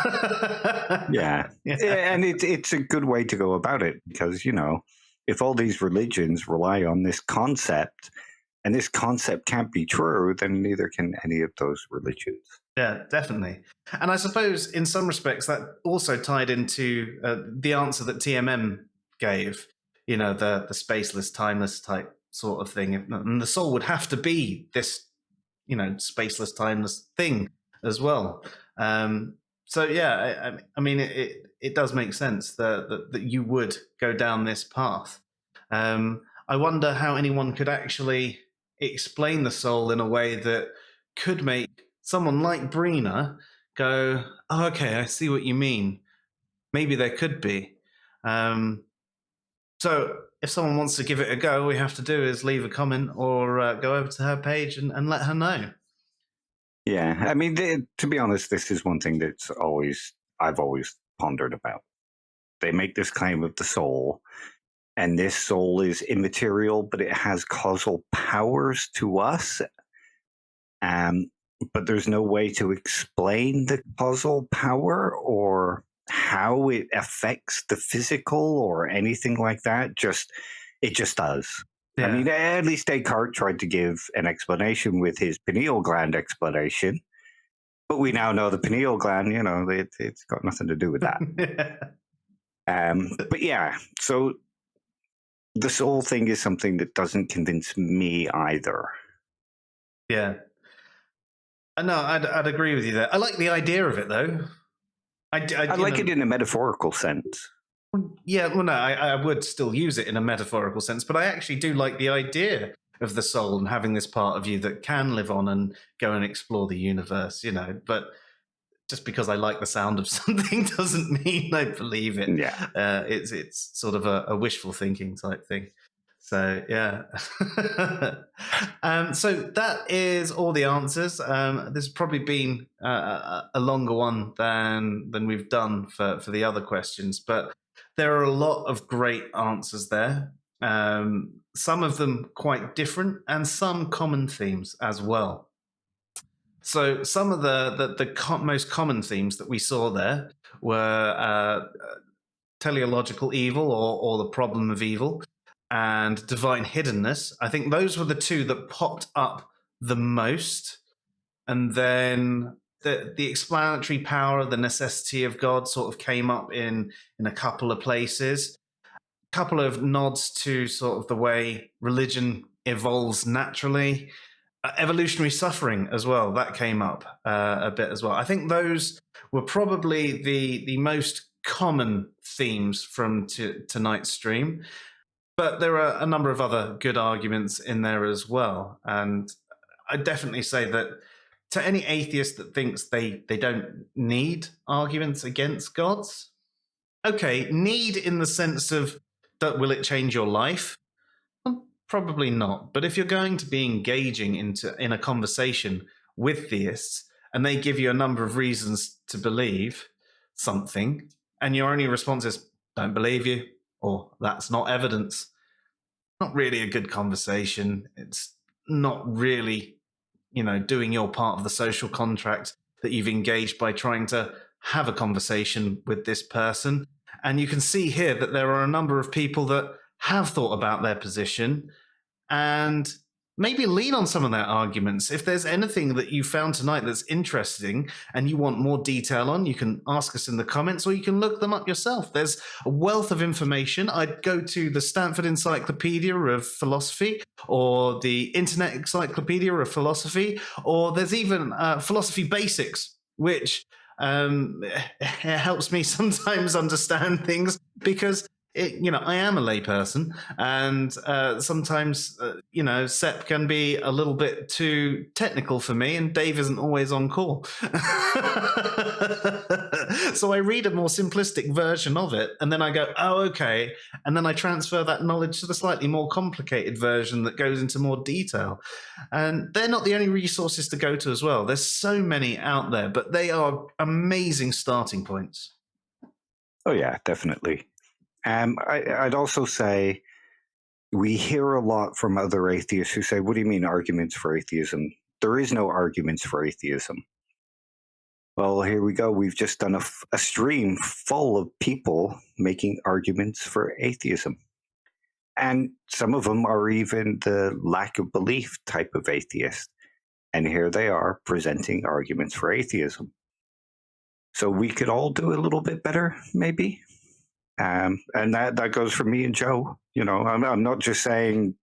Yeah. And it's a good way to go about it, because, you know, if all these religions rely on this concept, and this concept can't be true, then neither can any of those religions. Yeah, definitely. And I suppose in some respects that also tied into the answer that TMM gave, you know, the spaceless, timeless type sort of thing. And the soul would have to be this, you know, spaceless, timeless thing as well. So yeah, I mean, it does make sense that you would go down this path. I wonder how anyone could actually explain the soul in a way that could make someone like Brina go, oh, okay, I see what you mean. Maybe there could be. So if someone wants to give it a go, all we have to do is leave a comment or go over to her page and let her know. Yeah, I mean, to be honest, this is one thing that's I've always pondered about. They make this claim of the soul, and this soul is immaterial, but it has causal powers to us. But there's no way to explain the causal power or how it affects the physical or anything like that. It just does. Yeah. I mean, at least Descartes tried to give an explanation with his pineal gland explanation, but we now know the pineal gland, you know, it's got nothing to do with that. But yeah, so the soul thing is something that doesn't convince me either. Yeah. No, I'd agree with you there. I like the idea of it, though. I like it in a metaphorical sense. Yeah, well, no, I would still use it in a metaphorical sense, but I actually do like the idea of the soul and having this part of you that can live on and go and explore the universe, you know. But just because I like the sound of something doesn't mean I believe it. Yeah. It's sort of a wishful thinking type thing. So, yeah. So that is all the answers. This has probably been a longer one than we've done for the other questions, but there are a lot of great answers there. Some of them quite different and some common themes as well. So some of the most common themes that we saw there were teleological evil or the problem of evil, and divine hiddenness. I think those were the two that popped up the most. And then the explanatory power, the necessity of God sort of came up in a couple of places. A couple of nods to sort of the way religion evolves naturally. Evolutionary suffering as well, that came up a bit as well. I think those were probably the most common themes from tonight's stream. But there are a number of other good arguments in there as well. And I definitely say that to any atheist that thinks they don't need arguments against gods, okay, need in the sense of, will it change your life? Well, probably not. But if you're going to be engaging in a conversation with theists, and they give you a number of reasons to believe something, and your only response is, don't believe you, or that's not evidence, not really a good conversation. It's not really, doing your part of the social contract that you've engaged by trying to have a conversation with this person. And you can see here that there are a number of people that have thought about their position and maybe lean on some of their arguments. If there's anything that you found tonight that's interesting and you want more detail on, you can ask us in the comments or you can look them up yourself. There's a wealth of information. I'd go to the Stanford Encyclopedia of Philosophy or the Internet Encyclopedia of Philosophy, or there's even Philosophy Basics, which helps me sometimes understand things because I am a layperson, and sometimes, Sep can be a little bit too technical for me, and Dave isn't always on call. So I read a more simplistic version of it, and then I go, oh, okay. And then I transfer that knowledge to the slightly more complicated version that goes into more detail. And they're not the only resources to go to as well. There's so many out there, but they are amazing starting points. Oh, yeah, definitely. I'd also say we hear a lot from other atheists who say, what do you mean arguments for atheism? There is no arguments for atheism. Well, here we go. We've just done a stream full of people making arguments for atheism. And some of them are even the lack of belief type of atheist. And here they are presenting arguments for atheism. So we could all do a little bit better, maybe. And that goes for me and Joe. I'm not just saying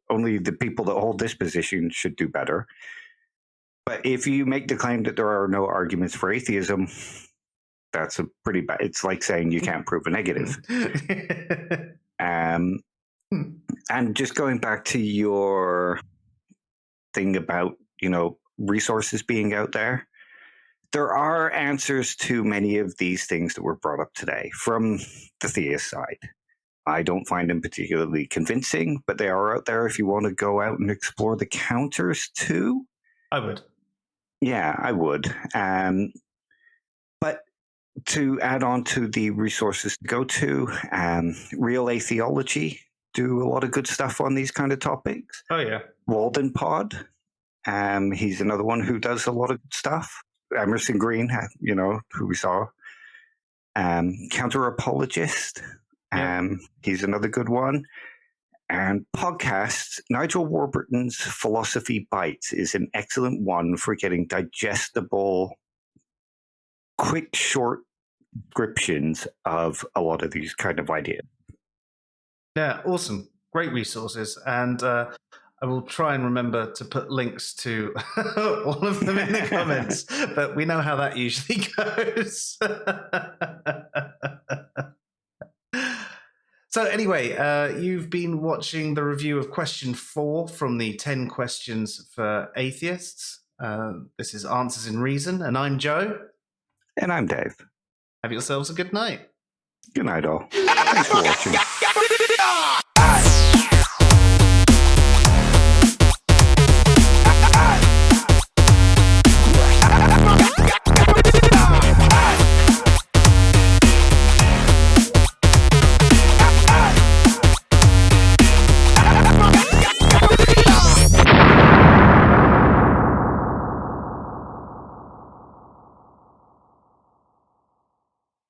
only the people that hold this position should do better. But if you make the claim that there are no arguments for atheism, that's a pretty bad. It's like saying you can't prove a negative. And just going back to your thing about, resources being out there. There are answers to many of these things that were brought up today from the theist side. I don't find them particularly convincing, but they are out there if you want to go out and explore the counters too. I would. Yeah, I would. But to add on to the resources to go to, Real Atheology do a lot of good stuff on these kind of topics. Oh, yeah. Walden Pod, he's another one who does a lot of good stuff. Emerson Green, who we saw. Counter Apologist, he's another good one. And podcasts, Nigel Warburton's Philosophy Bites is an excellent one for getting digestible, quick, short descriptions of a lot of these kind of ideas. Yeah, awesome. Great resources. And I will try and remember to put links to all of them in the comments, but we know how that usually goes. So anyway, you've been watching the review of question 4 from the 10 questions for atheists. This is Answers in Reason, and I'm Joe. And I'm Dave. Have yourselves a good night. Good night, all. Thanks for watching.